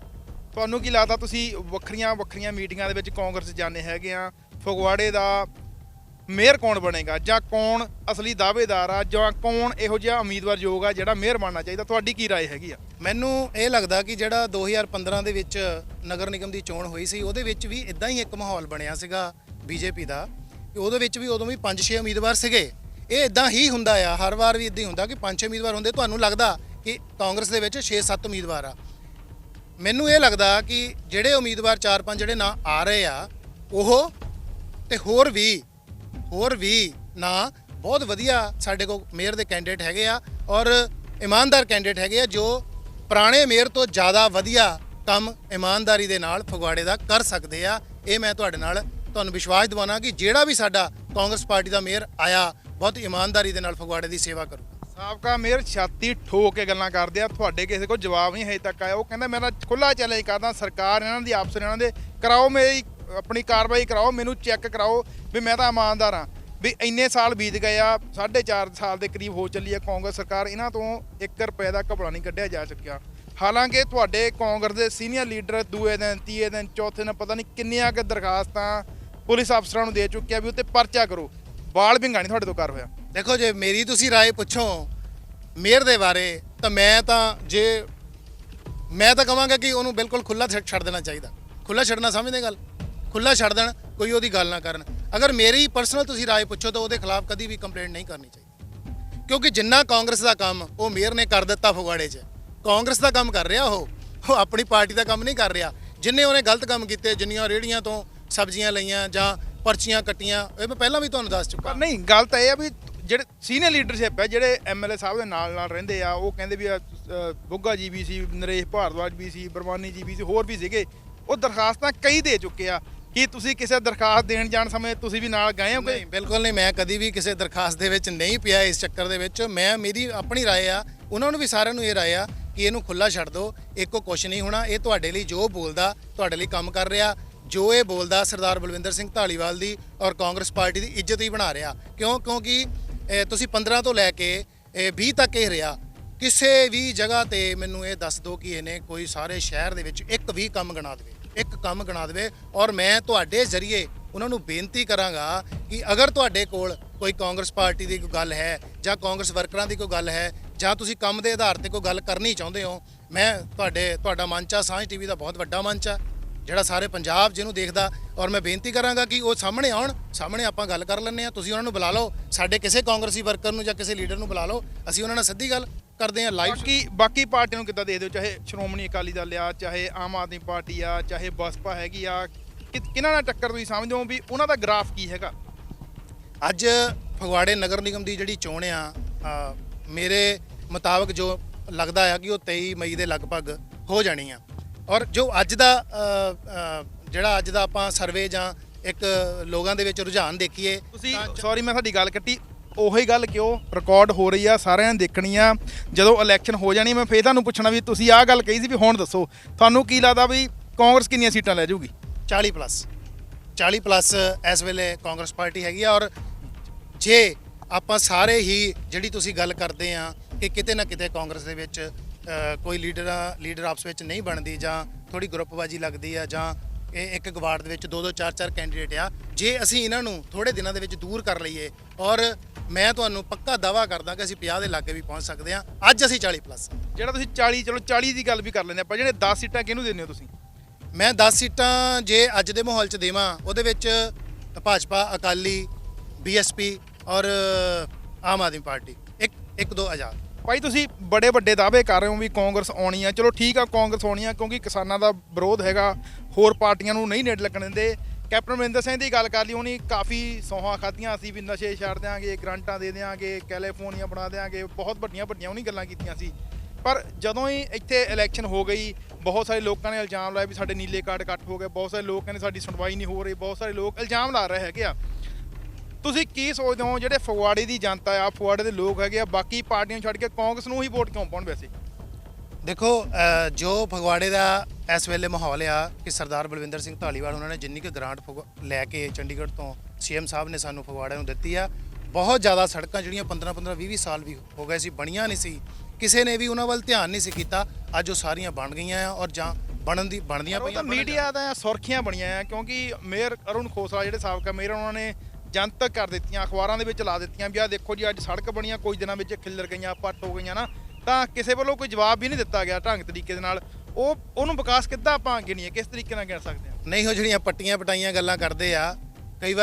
ਤੁਹਾਨੂੰ ਕੀ ਲੱਗਦਾ, ਤੁਸੀਂ ਵੱਖਰੀਆਂ ਮੀਟਿੰਗਾਂ ਦੇ ਵਿੱਚ ਕਾਂਗਰਸ ਜਾਂਦੇ ਹੈਗੇ ਆ, ਫਗਵਾੜੇ ਦਾ ਮੇਅਰ ਕੌਣ ਬਣੇਗਾ ਜਾਂ ਕੌਣ ਅਸਲੀ ਦਾਅਵੇਦਾਰ ਆ ਜਾਂ ਕੌਣ ਇਹੋ ਜਿਹਾ ਉਮੀਦਵਾਰ ਯੋਗ ਆ ਜਿਹੜਾ ਮੇਅਰ ਬਣਨਾ ਚਾਹੀਦਾ? ਤੁਹਾਡੀ ਕੀ ਰਾਏ ਹੈਗੀ ਆ? ਮੈਨੂੰ ਇਹ ਲੱਗਦਾ ਕਿ ਜਿਹੜਾ 2015 ਦੇ ਵਿੱਚ ਨਗਰ ਨਿਗਮ ਦੀ ਚੋਣ ਹੋਈ ਸੀ, ਉਹਦੇ ਵਿੱਚ ਵੀ ਇਦਾਂ ਹੀ ਇੱਕ ਮਾਹੌਲ ਬਣਿਆ ਸੀਗਾ ਬੀਜੇਪੀ ਦਾ, ਕਿ ਉਹਦੇ ਵਿੱਚ ਵੀ ਉਦੋਂ ਵੀ 5-6 ਉਮੀਦਵਾਰ ਸੀਗੇ। ਇਹ ਇਦਾਂ ਹੀ ਹੁੰਦਾ ਆ, ਹਰ ਵਾਰ ਵੀ ਇਦਾਂ ਹੀ ਹੁੰਦਾ ਕਿ 5-6 ਉਮੀਦਵਾਰ ਹੁੰਦੇ। ਤੁਹਾਨੂੰ ਲੱਗਦਾ ਕਿ ਕਾਂਗਰਸ ਦੇ ਵਿੱਚ 6-7 ਉਮੀਦਵਾਰ ਆ। ਮੈਨੂੰ ਇਹ ਲੱਗਦਾ ਕਿ ਜਿਹੜੇ ਉਮੀਦਵਾਰ 4-5 ਜਿਹੜੇ ਨਾਂ ਆ ਰਹੇ ਆ, ਉਹ ਤੇ ਹੋਰ ਵੀ ਨਾ ਬਹੁਤ ਵਧੀਆ ਸਾਡੇ ਕੋਲ ਮੇਅਰ ਦੇ ਕੈਂਡੀਡੇਟ ਹੈਗੇ ਆ ਔਰ ਇਮਾਨਦਾਰ ਕੈਂਡੀਡੇਟ ਹੈਗੇ ਆ, ਜੋ ਪੁਰਾਣੇ ਮੇਅਰ ਤੋਂ ਜ਼ਿਆਦਾ ਵਧੀਆ ਕੰਮ ਇਮਾਨਦਾਰੀ ਦੇ ਨਾਲ ਫਗਵਾੜੇ ਦਾ ਕਰ ਸਕਦੇ ਆ। ਇਹ ਮੈਂ ਤੁਹਾਨੂੰ ਵਿਸ਼ਵਾਸ ਦਿਵਾਉਣਾ ਕਿ ਜਿਹੜਾ ਵੀ ਸਾਡਾ ਕਾਂਗਰਸ ਪਾਰਟੀ ਦਾ ਮੇਅਰ ਆਇਆ ਬਹੁਤ ਇਮਾਨਦਾਰੀ ਦੇ ਨਾਲ ਫਗਵਾੜੇ ਦੀ ਸੇਵਾ ਕਰੂ। ਸਾਬਕਾ ਮੇਅਰ ਛਾਤੀ ਠੋਕ ਕੇ ਗੱਲਾਂ ਕਰਦੇ ਆ, ਤੁਹਾਡੇ ਕਿਸੇ ਕੋਲ ਜਵਾਬ ਨਹੀਂ ਹਜੇ ਤੱਕ ਆਇਆ। ਉਹ ਕਹਿੰਦਾ ਮੇਰਾ ਖੁੱਲਾ ਚੈਲੰਜ ਕਰਦਾ, ਸਰਕਾਰ ਇਹਨਾਂ ਦੀ ਅਫਸਰ ਇਹਨਾਂ ਦੇ ਕਰਾਓ, ਮੇਰੀ ਆਪਣੀ ਕਾਰਵਾਈ ਕਰਾਓ, ਮੈਨੂੰ ਚੈੱਕ ਕਰਾਓ ਵੀ ਮੈਂ ਤਾਂ ਇਮਾਨਦਾਰ ਹਾਂ। ਵੀ ਇੰਨੇ ਸਾਲ ਬੀਤ ਗਏ ਆ, 4.5 ਸਾਲ ਦੇ ਕਰੀਬ ਹੋ ਚੱਲੀ ਆ ਕਾਂਗਰਸ ਸਰਕਾਰ, ਇਹਨਾਂ ਤੋਂ 1 ਰੁਪਏ ਦਾ ਘਪਲਾ ਨਹੀਂ ਕੱਢਿਆ ਜਾ ਸਕਿਆ। ਹਾਲਾਂਕਿ ਤੁਹਾਡੇ ਕਾਂਗਰਸ ਦੇ ਸੀਨੀਅਰ ਲੀਡਰ ਦੂਏ ਦਿਨ, ਤੀਏ ਦਿਨ, ਚੌਥੇ ਦਿਨ ਪਤਾ ਨਹੀਂ ਕਿੰਨੀਆਂ ਕੁ ਦਰਖਾਸਤਾਂ ਪੁਲਿਸ ਅਫਸਰਾਂ ਨੂੰ ਦੇ ਚੁੱਕਿਆ ਵੀ ਉੱਤੇ ਪਰਚਾ ਕਰੋ। ਬਾਲ ਵਿੰਗਾ ਨਹੀਂ ਤੁਹਾਡੇ ਤੋਂ ਕਰ ਹੋਇਆ। ਦੇਖੋ ਜੇ ਮੇਰੀ ਤੁਸੀਂ ਰਾਏ ਪੁੱਛੋ ਮੇਅਰ ਦੇ ਬਾਰੇ ਤਾਂ ਮੈਂ ਤਾਂ ਕਹਾਂਗਾ ਕਿ ਉਹਨੂੰ ਬਿਲਕੁਲ ਖੁੱਲਾ ਛੱਡ ਦੇਣਾ ਚਾਹੀਦਾ। ਖੁੱਲਾ ਛੱਡਣਾ ਸਮਝਦੇ ਗੱਲ? ਖੁੱਲਾ ਛੱਡ ਦੇਣ, ਕੋਈ ਉਹਦੀ ਗੱਲ ਨਾ ਕਰਨ। ਅਗਰ ਮੇਰੀ ਪਰਸਨਲ ਤੁਸੀਂ ਰਾਏ ਪੁੱਛੋ ਤਾਂ ਉਹਦੇ ਖਿਲਾਫ ਕਦੀ ਵੀ ਕੰਪਲੇਂਟ ਨਹੀਂ ਕਰਨੀ ਚਾਹੀਦੀ, ਕਿਉਂਕਿ ਜਿੰਨਾ ਕਾਂਗਰਸ ਦਾ ਕੰਮ ਉਹ ਮੇਅਰ ਨੇ ਕਰ ਦਿੱਤਾ ਫਗਵਾੜੇ 'ਚ। ਕਾਂਗਰਸ ਦਾ ਕੰਮ ਕਰ ਰਿਹਾ ਉਹ ਆਪਣੀ ਪਾਰਟੀ ਦਾ ਕੰਮ ਨਹੀਂ ਕਰ ਰਿਹਾ। ਜਿੰਨੇ ਉਹਨੇ ਗਲਤ ਕੰਮ ਕੀਤੇ, ਜਿੰਨੀਆਂ ਰੇੜੀਆਂ ਤੋਂ ਸਬਜ਼ੀਆਂ ਲਈਆਂ ਜਾਂ ਪਰਚੀਆਂ ਕੱਟੀਆਂ, ਇਹ ਮੈਂ ਪਹਿਲਾਂ ਵੀ ਤੁਹਾਨੂੰ ਦੱਸ ਚੁੱਕਾ। ਪਰ ਨਹੀਂ, ਗੱਲ ਤਾਂ ਇਹ ਆ ਵੀ ਜਿਹੜੇ ਸੀਨੀਅਰ ਲੀਡਰਸ਼ਿਪ ਹੈ, ਜਿਹੜੇ ਐਮਐਲਏ ਸਾਹਿਬ ਦੇ ਨਾਲ ਰਹਿੰਦੇ ਆ, ਉਹ ਕਹਿੰਦੇ ਵੀ ਬੁੱਗਾ ਜੀ ਵੀ ਸੀ, ਨਰੇਸ਼ ਭਾਰਦਵਾਜ ਵੀ ਸੀ, ਬਰਵਾਨੀ ਜੀ ਵੀ ਸੀ, ਹੋਰ ਵੀ ਸੀਗੇ, ਉਹ ਦਰਖਾਸਤਾਂ ਕਈ ਦੇ ਚੁੱਕੇ ਆ। ਕੀ ਤੁਸੀਂ ਕਿਸੇ ਦਰਖਾਸਤ ਦੇਣ ਜਾਣ ਸਮੇਂ ਤੁਸੀਂ ਵੀ ਨਾਲ ਗਏ ਹੋ? ਨਹੀਂ, ਬਿਲਕੁਲ ਨਹੀਂ। ਮੈਂ ਕਦੀ ਵੀ ਕਿਸੇ ਦਰਖਾਸਤ ਦੇ ਵਿੱਚ ਨਹੀਂ ਪਿਆ ਇਸ ਚੱਕਰ ਦੇ ਵਿੱਚ। ਮੇਰੀ ਆਪਣੀ ਰਾਏ ਆ, ਉਹਨਾਂ ਨੂੰ ਵੀ ਸਾਰਿਆਂ ਨੂੰ ਇਹ ਰਾਏ ਆ ਕਿ ਇਹਨੂੰ ਖੁੱਲਾ ਛੱਡ ਦਿਓ। ਇੱਕੋ ਕੁਛ ਨਹੀਂ ਹੋਣਾ। ਇਹ ਤੁਹਾਡੇ ਲਈ ਜੋ ਬੋਲਦਾ, ਤੁਹਾਡੇ ਲਈ ਕੰਮ ਕਰ ਰਿਹਾ, ਜੋ ਇਹ ਬੋਲਦਾ ਸਰਦਾਰ ਬਲਵਿੰਦਰ ਸਿੰਘ ਧਾਲੀਵਾਲ ਦੀ ਔਰ ਕਾਂਗਰਸ ਪਾਰਟੀ ਦੀ ਇੱਜ਼ਤ ਹੀ ਬਣਾ ਰਿਹਾ। ਕਿਉਂਕਿ ਤੁਸੀਂ 15 ਤੋਂ ਲੈ ਕੇ 20 ਤੱਕ ਇਹ ਰਿਹਾ। ਕਿਸੇ ਵੀ ਜਗ੍ਹਾ ਤੇ ਮੈਨੂੰ ਇਹ ਦੱਸ ਦਿਓ ਕਿ ਇਹਨੇ ਕੋਈ ਸਾਰੇ ਸ਼ਹਿਰ ਦੇ ਵਿੱਚ ਇੱਕ ਵੀ ਕੰਮ ਗਿਣਾ ਦੇਵੇ, ਇੱਕ ਕੰਮ ਗਿਣਾ ਦੇਵੇ। ਔਰ ਮੈਂ ਤੁਹਾਡੇ ਜ਼ਰੀਏ ਉਹਨਾਂ ਨੂੰ ਬੇਨਤੀ ਕਰਾਂਗਾ ਕਿ ਅਗਰ ਤੁਹਾਡੇ ਕੋਲ ਕੋਈ ਕਾਂਗਰਸ ਪਾਰਟੀ ਦੀ ਕੋਈ ਗੱਲ ਹੈ ਜਾਂ ਕਾਂਗਰਸ ਵਰਕਰਾਂ ਦੀ ਕੋਈ ਗੱਲ ਹੈ ਜਾਂ ਤੁਸੀਂ ਕੰਮ ਦੇ ਆਧਾਰ ਤੇ ਕੋਈ ਗੱਲ ਕਰਨੀ ਚਾਹੁੰਦੇ ਹੋ, ਮੈਂ ਤੁਹਾਡਾ ਮੰਚ ਆ, ਸਾਂਝ ਟੀਵੀ ਦਾ ਬਹੁਤ ਵੱਡਾ ਮੰਚ ਆ ਜਿਹੜਾ ਸਾਰੇ ਪੰਜਾਬ ਜਿਹਨੂੰ ਦੇਖਦਾ, ਔਰ ਮੈਂ ਬੇਨਤੀ ਕਰਾਂਗਾ ਕਿ ਉਹ ਸਾਹਮਣੇ ਆਉਣ, ਸਾਹਮਣੇ ਆਪਾਂ ਗੱਲ ਕਰ ਲੈਂਦੇ ਆ। ਤੁਸੀਂ ਉਹਨਾਂ ਨੂੰ ਬੁਲਾ ਲਓ, ਸਾਡੇ ਕਿਸੇ ਕਾਂਗਰਸੀ ਵਰਕਰ ਨੂੰ ਜਾਂ ਕਿਸੇ ਲੀਡਰ ਨੂੰ ਬੁਲਾ ਲਓ, ਅਸੀਂ ਉਹਨਾਂ ਨਾਲ ਸਿੱਧੀ ਗੱਲ ਕਰਦੇ ਆ ਲਾਈਵ। ਬਾਕੀ ਪਾਰਟੀਆਂ ਨੂੰ ਕਿੱਦਾਂ ਦੇਖਦੇ ਹੋ? ਚਾਹੇ ਸ਼੍ਰੋਮਣੀ ਅਕਾਲੀ ਦਲ ਆ, ਚਾਹੇ ਆਮ ਆਦਮੀ ਪਾਰਟੀ ਆ, ਚਾਹੇ ਬਸਪਾ ਹੈਗੀ ਆ, ਕਿਹਨਾਂ ਨਾਲ ਟੱਕਰ ਤੁਸੀਂ ਸਮਝਦੇ ਹੋ ਵੀ ਉਹਨਾਂ ਦਾ ਗ੍ਰਾਫ ਕੀ ਹੈਗਾ? ਅੱਜ ਫਗਵਾੜੇ ਨਗਰ ਨਿਗਮ ਦੀ ਜਿਹੜੀ ਚੋਣ ਆ, ਮੇਰੇ ਮੁਤਾਬਕ ਜੋ ਲੱਗਦਾ ਆ ਕਿ ਉਹ 23 ਮਈ ਦੇ ਲਗਭਗ ਹੋ ਜਾਣੀ ਆ। ਔਰ ਜੋ ਅੱਜ ਦਾ ਆਪਾਂ ਸਰਵੇ ਜਾਂ ਇੱਕ ਲੋਕਾਂ ਦੇ ਵਿੱਚ ਰੁਝਾਨ ਦੇਖੀਏ, ਤੁਸੀਂ ਸੌਰੀ ਮੈਂ ਤੁਹਾਡੀ ਗੱਲ ਕੱਟੀ, ਉਹੀ ਗੱਲ ਕਿਉਂ ਰਿਕਾਰਡ ਹੋ ਰਹੀ ਆ, ਸਾਰਿਆਂ ਨੇ ਦੇਖਣੀ ਆ। ਜਦੋਂ ਇਲੈਕਸ਼ਨ ਹੋ ਜਾਣੀ ਮੈਂ ਫੇਰ ਤੁਹਾਨੂੰ ਪੁੱਛਣਾ ਵੀ ਤੁਸੀਂ ਆਹ ਗੱਲ ਕਹੀ ਸੀ ਵੀ ਹੁਣ ਦੱਸੋ ਤੁਹਾਨੂੰ ਕੀ ਲੱਗਦਾ ਵੀ ਕਾਂਗਰਸ ਕਿੰਨੀਆਂ ਸੀਟਾਂ ਲੈ ਜਾਊਗੀ? 40 ਪਲੱਸ ਇਸ ਵੇਲੇ ਕਾਂਗਰਸ ਪਾਰਟੀ ਹੈਗੀ ਆ। ਔਰ ਜੇ ਆਪਾਂ ਸਾਰੇ ਹੀ ਜਿਹੜੀ ਤੁਸੀਂ ਗੱਲ ਕਰਦੇ ਆ ਕਿ ਕਿਤੇ ਨਾ ਕਿਤੇ ਕਾਂਗਰਸ ਦੇ ਵਿੱਚ ਕੋਈ ਲੀਡਰ ਆਪਸ ਵਿੱਚ ਨਹੀਂ ਬਣਦੀ ਜਾਂ ਥੋੜੀ ਗਰੁੱਪਬਾਜੀ ਲੱਗਦੀ ਆ ਜਾਂ ਇਹ ਇੱਕ ਗਵਾਰਡ ਦੇ ਵਿੱਚ 2-2 4-4 ਕੈਂਡੀਡੇਟ ਆ, ਜੇ ਅਸੀਂ ਇਹਨਾਂ ਨੂੰ ਥੋੜੇ ਦਿਨਾਂ ਦੇ ਵਿੱਚ ਦੂਰ ਕਰ ਲਈਏ, ਔਰ ਮੈਂ ਤੁਹਾਨੂੰ ਪੱਕਾ ਦਾਵਾ ਕਰਦਾ ਕਿ ਅਸੀਂ 50 ਦੇ ਲਾਗੇ ਵੀ ਪਹੁੰਚ ਸਕਦੇ ਆ। ਅੱਜ ਅਸੀਂ 40 ਪਲੱਸ। ਜਿਹੜਾ ਤੁਸੀਂ 40, ਚਲੋ 40 ਦੀ ਗੱਲ ਵੀ ਕਰ ਲੈਂਦੇ ਆਪਾਂ, ਜਿਹੜੇ 10 ਸੀਟਾਂ ਕਿਹਨੂੰ ਦਿੰਦੇ ਹੋ ਤੁਸੀਂ? ਮੈਂ 10 ਸੀਟਾਂ ਜੇ ਅੱਜ ਦੇ ਮਾਹੌਲ 'ਚ ਦੇਵਾਂ, ਉਹਦੇ ਵਿੱਚ ਭਾਜਪਾ, ਅਕਾਲੀ, ਬੀਐਸਪੀ ਔਰ ਆਮ ਆਦਮੀ ਪਾਰਟੀ, ਇੱਕ ਦੋ ਆਜ਼ਾਦ। ਭਾਈ ਤੁਸੀਂ ਬੜੇ ਵੱਡੇ ਦਾਅਵੇ ਕਰ ਰਹੇ ਹੋ ਵੀ ਕਾਂਗਰਸ ਆਉਣੀ ਆ। ਚਲੋ ਠੀਕ ਆ, ਕਾਂਗਰਸ ਆਉਣੀ ਆ ਕਿਉਂਕਿ ਕਿਸਾਨਾਂ ਦਾ ਵਿਰੋਧ ਹੈਗਾ, ਹੋਰ ਪਾਰਟੀਆਂ ਨੂੰ ਨਹੀਂ ਨੇੜੇ ਲੱਗਣ ਦਿੰਦੇ। ਕੈਪਟਨ ਅਮਰਿੰਦਰ ਸਿੰਘ ਦੀ ਗੱਲ ਕਰ ਲਈ, ਉਹਨੇ ਕਾਫੀ ਸੌਹਾਂ ਖਾਧੀਆਂ ਸੀ ਵੀ ਨਸ਼ੇ ਛੱਡ ਦਿਆਂਗੇ, ਗ੍ਰਾਂਟਾਂ ਦੇ ਦਿਆਂਗੇ, ਕੈਲੀਫੋਰਨੀਆ ਬਣਾ ਦਿਆਂਗੇ, ਬਹੁਤ ਵੱਡੀਆਂ ਉਹਨੇ ਗੱਲਾਂ ਕੀਤੀਆਂ ਸੀ। ਪਰ ਜਦੋਂ ਹੀ ਇੱਥੇ ਇਲੈਕਸ਼ਨ ਹੋ ਗਈ, ਬਹੁਤ ਸਾਰੇ ਲੋਕਾਂ ਨੇ ਇਲਜ਼ਾਮ ਲਾਇਆ ਵੀ ਸਾਡੇ ਨੀਲੇ ਕਾਰਡ ਕੱਟ ਹੋ ਗਏ, ਬਹੁਤ ਸਾਰੇ ਲੋਕ ਕਹਿੰਦੇ ਸਾਡੀ ਸੁਣਵਾਈ ਨਹੀਂ ਹੋ ਰਹੀ, ਬਹੁਤ ਸਾਰੇ ਲੋਕ ਇਲਜ਼ਾਮ ਲਾ ਰਹੇ ਹੈਗੇ ਆ। ਤੁਸੀਂ ਕੀ ਸੋਚਦੇ ਹੋ ਜਿਹੜੇ ਫਗਵਾੜੇ ਦੀ ਜਨਤਾ ਆ, ਫਗਵਾੜੇ ਦੇ ਲੋਕ ਹੈਗੇ ਆ, ਬਾਕੀ ਪਾਰਟੀਆਂ ਛੱਡ ਕੇ ਕਾਂਗਰਸ ਨੂੰ ਹੀ ਵੋਟ ਕਿਉਂ ਪਾਉਣ? ਵੈਸੇ ਦੇਖੋ, ਜੋ ਫਗਵਾੜੇ ਦਾ ਇਸ ਵੇਲੇ ਮਾਹੌਲ ਆ ਕਿ ਸਰਦਾਰ ਬਲਵਿੰਦਰ ਸਿੰਘ ਧਾਲੀਵਾਲ ਉਹਨਾਂ ਨੇ ਜਿੰਨੀ ਕੁ ਗ੍ਰਾਂਟ ਲੈ ਕੇ ਚੰਡੀਗੜ੍ਹ ਤੋਂ ਸੀਐਮ ਸਾਹਿਬ ਨੇ ਸਾਨੂੰ ਫਗਵਾੜੇ ਨੂੰ ਦਿੱਤੀ ਆ, ਬਹੁਤ ਜ਼ਿਆਦਾ ਸੜਕਾਂ ਜਿਹੜੀਆਂ 15-15 20 ਸਾਲ ਵੀ ਹੋ ਗਏ ਸੀ ਬਣੀਆਂ ਨਹੀਂ ਸੀ, ਕਿਸੇ ਨੇ ਵੀ ਉਹਨਾਂ ਵੱਲ ਧਿਆਨ ਨਹੀਂ ਸੀ ਕੀਤਾ। ਅੱਜ ਉਹ ਸਾਰੀਆਂ ਬਣ ਗਈਆਂ ਆ ਔਰ ਜਾਂ ਬਣਦੀਆਂ ਪਈਆਂ। ਮੀਡੀਆ ਦਾ ਸੁਰਖੀਆਂ ਬਣੀਆਂ ਆ ਕਿਉਂਕਿ ਮੇਅਰ ਅਰੁਣ ਖੋਸਲਾ ਜਿਹੜੇ ਸਾਬਕਾ ਮੇਅਰ ਉਹਨਾਂ ਨੇ ਜਨਤਕ ਕਰ ਦਿੱਤੀਆਂ, ਅਖਬਾਰਾਂ ਦੇ ਵਿੱਚ ਲਾ ਦਿੱਤੀਆਂ ਵੀ ਆਹ ਦੇਖੋ ਜੀ ਅੱਜ ਸੜਕ ਬਣੀਆਂ, ਕੁਝ ਦਿਨਾਂ ਵਿੱਚ ਖਿੱਲਰ ਗਈਆਂ, ਪੱਟ ਹੋ ਗਈਆਂ ਨਾ, ਤਾਂ ਕਿਸੇ ਵੱਲੋਂ ਕੋਈ ਜਵਾਬ ਵੀ ਨਹੀਂ ਦਿੱਤਾ ਗਿਆ ਢੰਗ ਤਰੀਕੇ ਦੇ ਨਾਲ। ਉਹਨੂੰ ਵਿਕਾਸ ਕਿੱਦਾਂ ਆਪਾਂ ਗਿਣੀਏ, ਕਿਸ ਤਰੀਕੇ ਨਾਲ ਗਿਣ ਸਕਦੇ ਹਾਂ? ਨਹੀਂ, ਉਹ ਜਿਹੜੀਆਂ ਪੱਟੀਆਂ ਪਟਾਈਆਂ ਗੱਲਾਂ ਕਰਦੇ ਆ, ਕਈ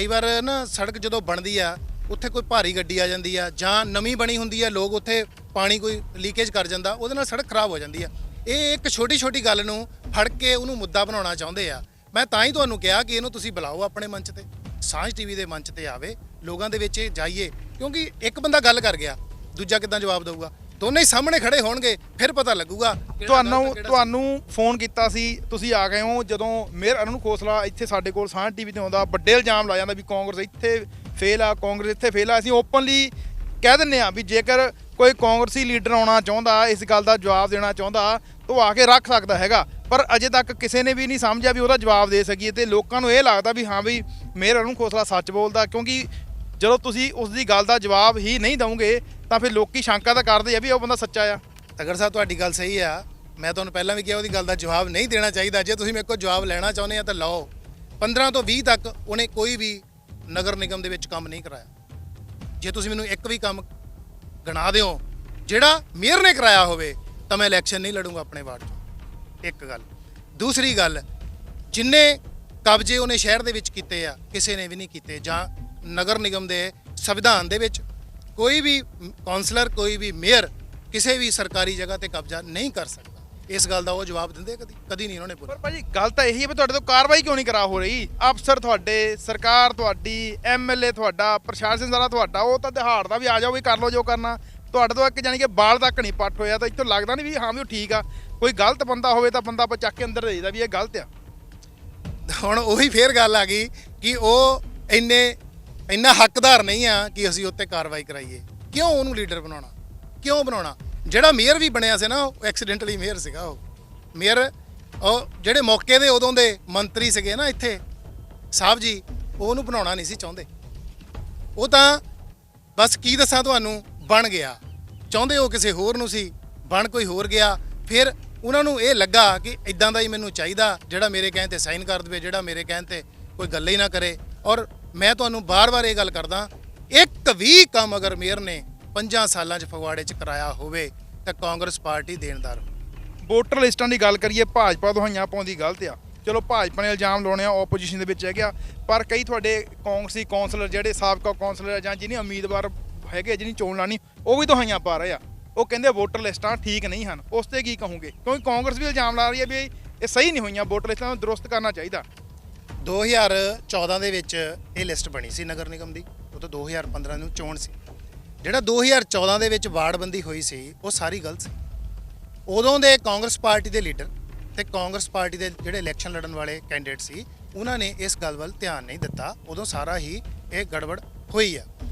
ਵਾਰ ਨਾ ਸੜਕ ਜਦੋਂ ਬਣਦੀ ਆ ਉੱਥੇ ਕੋਈ ਭਾਰੀ ਗੱਡੀ ਆ ਜਾਂਦੀ ਆ ਜਾਂ ਨਵੀਂ ਬਣੀ ਹੁੰਦੀ ਆ, ਲੋਕ ਉੱਥੇ ਪਾਣੀ ਕੋਈ ਲੀਕੇਜ ਕਰ ਜਾਂਦਾ, ਉਹਦੇ ਨਾਲ ਸੜਕ ਖਰਾਬ ਹੋ ਜਾਂਦੀ ਆ। ਇਹ ਇੱਕ ਛੋਟੀ ਗੱਲ ਨੂੰ ਫੜ ਕੇ ਉਹਨੂੰ ਮੁੱਦਾ ਬਣਾਉਣਾ ਚਾਹੁੰਦੇ ਆ। ਮੈਂ ਤਾਂ ਹੀ ਤੁਹਾਨੂੰ ਕਿਹਾ ਕਿ ਇਹਨੂੰ ਤੁਸੀਂ ਬੁਲਾਓ ਆਪਣੇ ਮੰਚ ਤੇ, ਸਾਂਝ ਟੀਵੀ ਦੇ ਮੰਚ ਤੇ ਆਵੇ, ਲੋਕਾਂ ਦੇ ਵਿੱਚ ਜਾਈਏ, ਕਿਉਂਕਿ ਇੱਕ ਬੰਦਾ ਗੱਲ ਕਰ ਗਿਆ, ਦੂਜਾ ਕਿੱਦਾਂ ਜਵਾਬ ਦੇਊਗਾ? ਦੋਨੇ ਹੀ ਸਾਹਮਣੇ ਖੜੇ ਹੋਣਗੇ, ਫਿਰ ਪਤਾ ਲੱਗੂਗਾ ਕਿਹੜਾ ਗਲਤ ਆ, ਕਿਹੜਾ ਤੁਹਾਨੂੰ ਫੋਨ ਕੀਤਾ ਸੀ, ਤੁਸੀਂ ਆ ਗਏ ਹੋ ਜਦੋਂ ਮੇਅਰ ਅਰੁਣ ਖੋਸਲਾ ਇੱਥੇ ਸਾਡੇ ਕੋਲ ਸਾਂਝ ਟੀਵੀ ਤੇ ਆਉਂਦਾ, ਵੱਡੇ ਇਲਜ਼ਾਮ ਲਾ ਜਾਂਦਾ ਵੀ ਕਾਂਗਰਸ ਇੱਥੇ ਫੇਲ ਆ, ਕਾਂਗਰਸ ਇੱਥੇ ਫੇਲ ਆ। ਅਸੀਂ ਓਪਨਲੀ ਕਹਿ ਦਿੰਦੇ ਆ ਵੀ ਜੇਕਰ ਕੋਈ ਕਾਂਗਰਸੀ ਲੀਡਰ ਆਉਣਾ ਚਾਹੁੰਦਾ, ਇਸ ਗੱਲ ਦਾ ਜਵਾਬ ਦੇਣਾ ਚਾਹੁੰਦਾ, ਤਾਂ ਉਹ ਆ ਕੇ ਰੱਖ ਸਕਦਾ ਹੈਗਾ, ਪਰ ਅਜੇ ਤੱਕ ਕਿਸੇ ਨੇ ਵੀ ਨਹੀਂ ਸਮਝਿਆ ਵੀ ਉਹਦਾ ਜਵਾਬ ਦੇ ਸਕੀਏ। ਤੇ ਲੋਕਾਂ ਨੂੰ ਇਹ ਲੱਗਦਾ ਵੀ ਹਾਂ ਵੀ ਮੇਅਰ ਅਰੁਣ ਖੋਸਲਾ ਸੱਚ ਬੋਲਦਾ, ਕਿਉਂਕਿ ਜਦੋਂ ਤੁਸੀਂ ਉਸ ਦੀ ਗੱਲ ਦਾ ਜਵਾਬ ਹੀ ਨਹੀਂ ਦਵੋਗੇ ਤਾਂ ਫਿਰ ਲੋਕੀ ਸ਼ੰਕਾ ਤਾਂ ਕਰਦੇ ਆ ਵੀ ਉਹ ਬੰਦਾ ਸੱਚਾ ਆ। ਤਗੜ ਸਾਹਿਬ ਤੁਹਾਡੀ ਗੱਲ ਸਹੀ ਆ। ਮੈਂ ਤੁਹਾਨੂੰ ਪਹਿਲਾਂ ਵੀ ਕਿਹਾ ਉਹਦੀ ਗੱਲ ਦਾ ਜਵਾਬ ਨਹੀਂ ਦੇਣਾ ਚਾਹੀਦਾ। ਜੇ ਤੁਸੀਂ ਮੇਰੇ ਕੋਲ ਜਵਾਬ ਲੈਣਾ ਚਾਹੁੰਦੇ ਆ ਤਾਂ ਲਓ। 15 ਤੋਂ 20 ਤੱਕ ਉਹਨੇ ਕੋਈ ਵੀ ਨਗਰ ਨਿਗਮ ਦੇ ਵਿੱਚ ਕੰਮ ਨਹੀਂ ਕਰਾਇਆ। ਜੇ ਤੁਸੀਂ ਮੈਨੂੰ ਇੱਕ ਵੀ ਕੰਮ ਗਿਣਾ ਦਿਓ ਜਿਹੜਾ ਮੇਅਰ ਨੇ ਕਰਾਇਆ ਹੋਵੇ ਤਾਂ ਮੈਂ ਇਲੈਕਸ਼ਨ ਨਹੀਂ ਲੜੂੰਗਾ ਆਪਣੇ ਵਾਰਡ 'ਚੋਂ। ਇੱਕ ਗੱਲ। ਦੂਸਰੀ ਗੱਲ, ਜਿੰਨੇ ਕਬਜ਼ੇ ਉਹਨੇ ਸ਼ਹਿਰ ਦੇ ਵਿੱਚ ਕੀਤੇ ਆ ਕਿਸੇ ਨੇ ਵੀ ਨਹੀਂ ਕੀਤੇ, ਜਾਂ ਨਗਰ ਨਿਗਮ ਦੇ ਸੰਵਿਧਾਨ ਦੇ ਵਿੱਚ ਕੋਈ ਵੀ ਕਾਉਂਸਲਰ, ਕੋਈ ਵੀ ਮੇਅਰ ਕਿਸੇ ਵੀ ਸਰਕਾਰੀ ਜਗ੍ਹਾ ਤੇ ਕਬਜ਼ਾ ਨਹੀਂ ਕਰ ਸਕਦਾ। ਇਸ ਗੱਲ ਦਾ ਉਹ ਜਵਾਬ ਦਿੰਦੇ ਕਦੀ ਨਹੀਂ ਉਹਨਾਂ ਨੇ ਬੋਲਿਆ। ਪਰ ਭਾਜੀ ਗੱਲ ਤਾਂ ਇਹੀ ਹੈ ਵੀ ਤੁਹਾਡੇ ਤੋਂ ਕਾਰਵਾਈ ਕਿਉਂ ਨਹੀਂ ਕਰਾ ਹੋ ਰਹੀ? ਅਫਸਰ ਤੁਹਾਡੇ, ਸਰਕਾਰ ਤੁਹਾਡੀ, ਐਮਐਲਏ ਤੁਹਾਡਾ, ਪ੍ਰਸ਼ਾਸਨ ਸਾਰਾ ਤੁਹਾਡਾ, ਉਹ ਤਾਂ ਦਿਹਾੜਦਾ ਵੀ ਆ ਜਾਓ ਵੀ ਕਰ ਲਓ ਜੋ ਕਰਨਾ। ਤੁਹਾਡੇ ਤੋਂ ਇੱਕ ਜਾਨੀ ਕਿ ਬਾਲ ਤੱਕ ਨਹੀਂ ਪੱਟ ਹੋਇਆ, ਤਾਂ ਇੱਥੋਂ ਲੱਗਦਾ ਨਹੀਂ ਵੀ ਹਾਂ ਵੀ ਉਹ ਠੀਕ ਆ। ਕੋਈ ਗਲਤ ਬੰਦਾ ਹੋਵੇ ਤਾਂ ਬੰਦਾ ਆਪਾਂ ਚੱਕ ਕੇ ਅੰਦਰ ਦੇਈਦਾ ਵੀ ਇਹ ਗਲਤ ਆ। ਹੁਣ ਉਹੀ ਫੇਰ ਗੱਲ ਆ ਗਈ ਕਿ ਉਹ ਇੰਨਾ ਹੱਕਦਾਰ ਨਹੀਂ ਆ ਕਿ ਅਸੀਂ ਉੱਤੇ ਕਾਰਵਾਈ ਕਰਾਈਏ। ਕਿਉਂ ਉਹਨੂੰ ਲੀਡਰ ਬਣਾਉਣਾ? ਕਿਉਂ ਬਣਾਉਣਾ? ਜਿਹੜਾ ਮੇਅਰ ਵੀ ਬਣਿਆ ਸੀ ਨਾ, ਉਹ ਐਕਸੀਡੈਂਟਲੀ ਮੇਅਰ ਸੀਗਾ। ਉਹ ਮੇਅਰ, ਉਹ ਜਿਹੜੇ ਮੌਕੇ ਦੇ ਉਦੋਂ ਦੇ ਮੰਤਰੀ ਸੀਗੇ ਨਾ ਇੱਥੇ ਸਾਹਿਬ ਜੀ, ਉਹਨੂੰ ਬਣਾਉਣਾ ਨਹੀਂ ਸੀ ਚਾਹੁੰਦੇ। ਉਹ ਤਾਂ ਬਸ ਕੀ ਦੱਸਾਂ ਤੁਹਾਨੂੰ, ਬਣ ਗਿਆ। ਚਾਹੁੰਦੇ ਉਹ ਕਿਸੇ ਹੋਰ ਨੂੰ ਸੀ, ਬਣ ਕੋਈ ਹੋਰ ਗਿਆ। ਫਿਰ ਉਹਨਾਂ ਨੂੰ ਇਹ ਲੱਗਾ ਕਿ ਇਦਾਂ ਦਾ ਹੀ ਮੈਨੂੰ ਚਾਹੀਦਾ ਜਿਹੜਾ ਮੇਰੇ ਕਹਿਣ ਤੇ ਸਾਈਨ ਕਰ ਦੇਵੇ, ਜਿਹੜਾ ਮੇਰੇ ਕਹਿਣ ਤੇ ਕੋਈ ਗੱਲ ਹੀ ਨਾ ਕਰੇ। ਔਰ ਮੈਂ ਤੁਹਾਨੂੰ ਬਾਰ-ਬਾਰ ਇਹ ਗੱਲ ਕਰਦਾ, ਇੱਕ ਵੀ ਕੰਮ ਅਗਰ ਮੇਅਰ ਨੇ 5 ਸਾਲਾਂ 'ਚ ਫਗਵਾੜੇ 'ਚ ਕਰਾਇਆ ਹੋਵੇ ਤਾਂ ਕਾਂਗਰਸ ਪਾਰਟੀ ਦੇਣਦਾਰ ਹੋਵੇ। ਵੋਟਰ ਲਿਸਟਾਂ ਦੀ ਗੱਲ ਕਰੀਏ, ਭਾਜਪਾ ਦੁਹਾਈਆਂ ਪਾਉਂਦੀ ਗਲਤ ਆ। ਚਲੋ ਭਾਜਪਾ ਨੇ ਇਲਜ਼ਾਮ ਲਾਉਣੇ ਆ, ਆਪੋਜੀਸ਼ਨ ਦੇ ਵਿੱਚ ਹੈਗੇ ਆ, ਪਰ ਕਈ ਤੁਹਾਡੇ ਕਾਂਗਰਸੀ ਕੌਂਸਲਰ ਜਿਹੜੇ ਸਾਬਕਾ ਕੌਂਸਲਰ ਜਾਂ ਜਿਹਨੇ ਉਮੀਦਵਾਰ ਹੈਗੇ, ਜਿਹਨੀ ਚੋਣ ਲਾਣੀ, ਉਹ ਵੀ ਦੁਹਾਈਆਂ ਪਾ ਰਹੇ ਆ। ਉਹ ਕਹਿੰਦੇ ਵੋਟਰ ਲਿਸਟਾਂ ਠੀਕ ਨਹੀਂ ਹਨ। ਉਸ ਤੇ ਕੀ ਕਹੋਗੇ? ਕਿਉਂਕਿ ਕਾਂਗਰਸ ਵੀ ਇਲਜ਼ਾਮ ਲਾ ਰਹੀ ਹੈ ਵੀ ਇਹ ਸਹੀ ਨਹੀਂ ਹੋਈਆਂ, ਵੋਟਰ ਲਿਸਟਾਂ ਨੂੰ ਦਰੁਸਤ ਕਰਨਾ ਚਾਹੀਦਾ। 2014 ਦੇ ਵਿੱਚ ਇਹ ਲਿਸਟ ਬਣੀ ਸੀ ਨਗਰ ਨਿਗਮ ਦੀ, ਉਹ ਤਾਂ 2015 ਨੂੰ ਚੋਣ ਸੀ। ਜਿਹੜਾ 2014 ਦੇ ਵਿੱਚ ਵਾਰਡਬੰਦੀ ਹੋਈ ਸੀ ਉਹ ਸਾਰੀ ਗਲਤ ਸੀ। ਉਦੋਂ ਦੇ ਕਾਂਗਰਸ ਪਾਰਟੀ ਦੇ ਲੀਡਰ ਤੇ ਕਾਂਗਰਸ ਪਾਰਟੀ ਦੇ ਜਿਹੜੇ ਇਲੈਕਸ਼ਨ ਲੜਨ ਵਾਲੇ ਕੈਂਡੀਡੇਟ ਸੀ, ਉਹਨਾਂ ਨੇ ਇਸ ਗੱਲ ਵੱਲ ਧਿਆਨ ਨਹੀਂ ਦਿੱਤਾ। ਉਦੋਂ ਸਾਰਾ ਹੀ ਇਹ ਗੜਬੜ ਹੋਈ ਆ।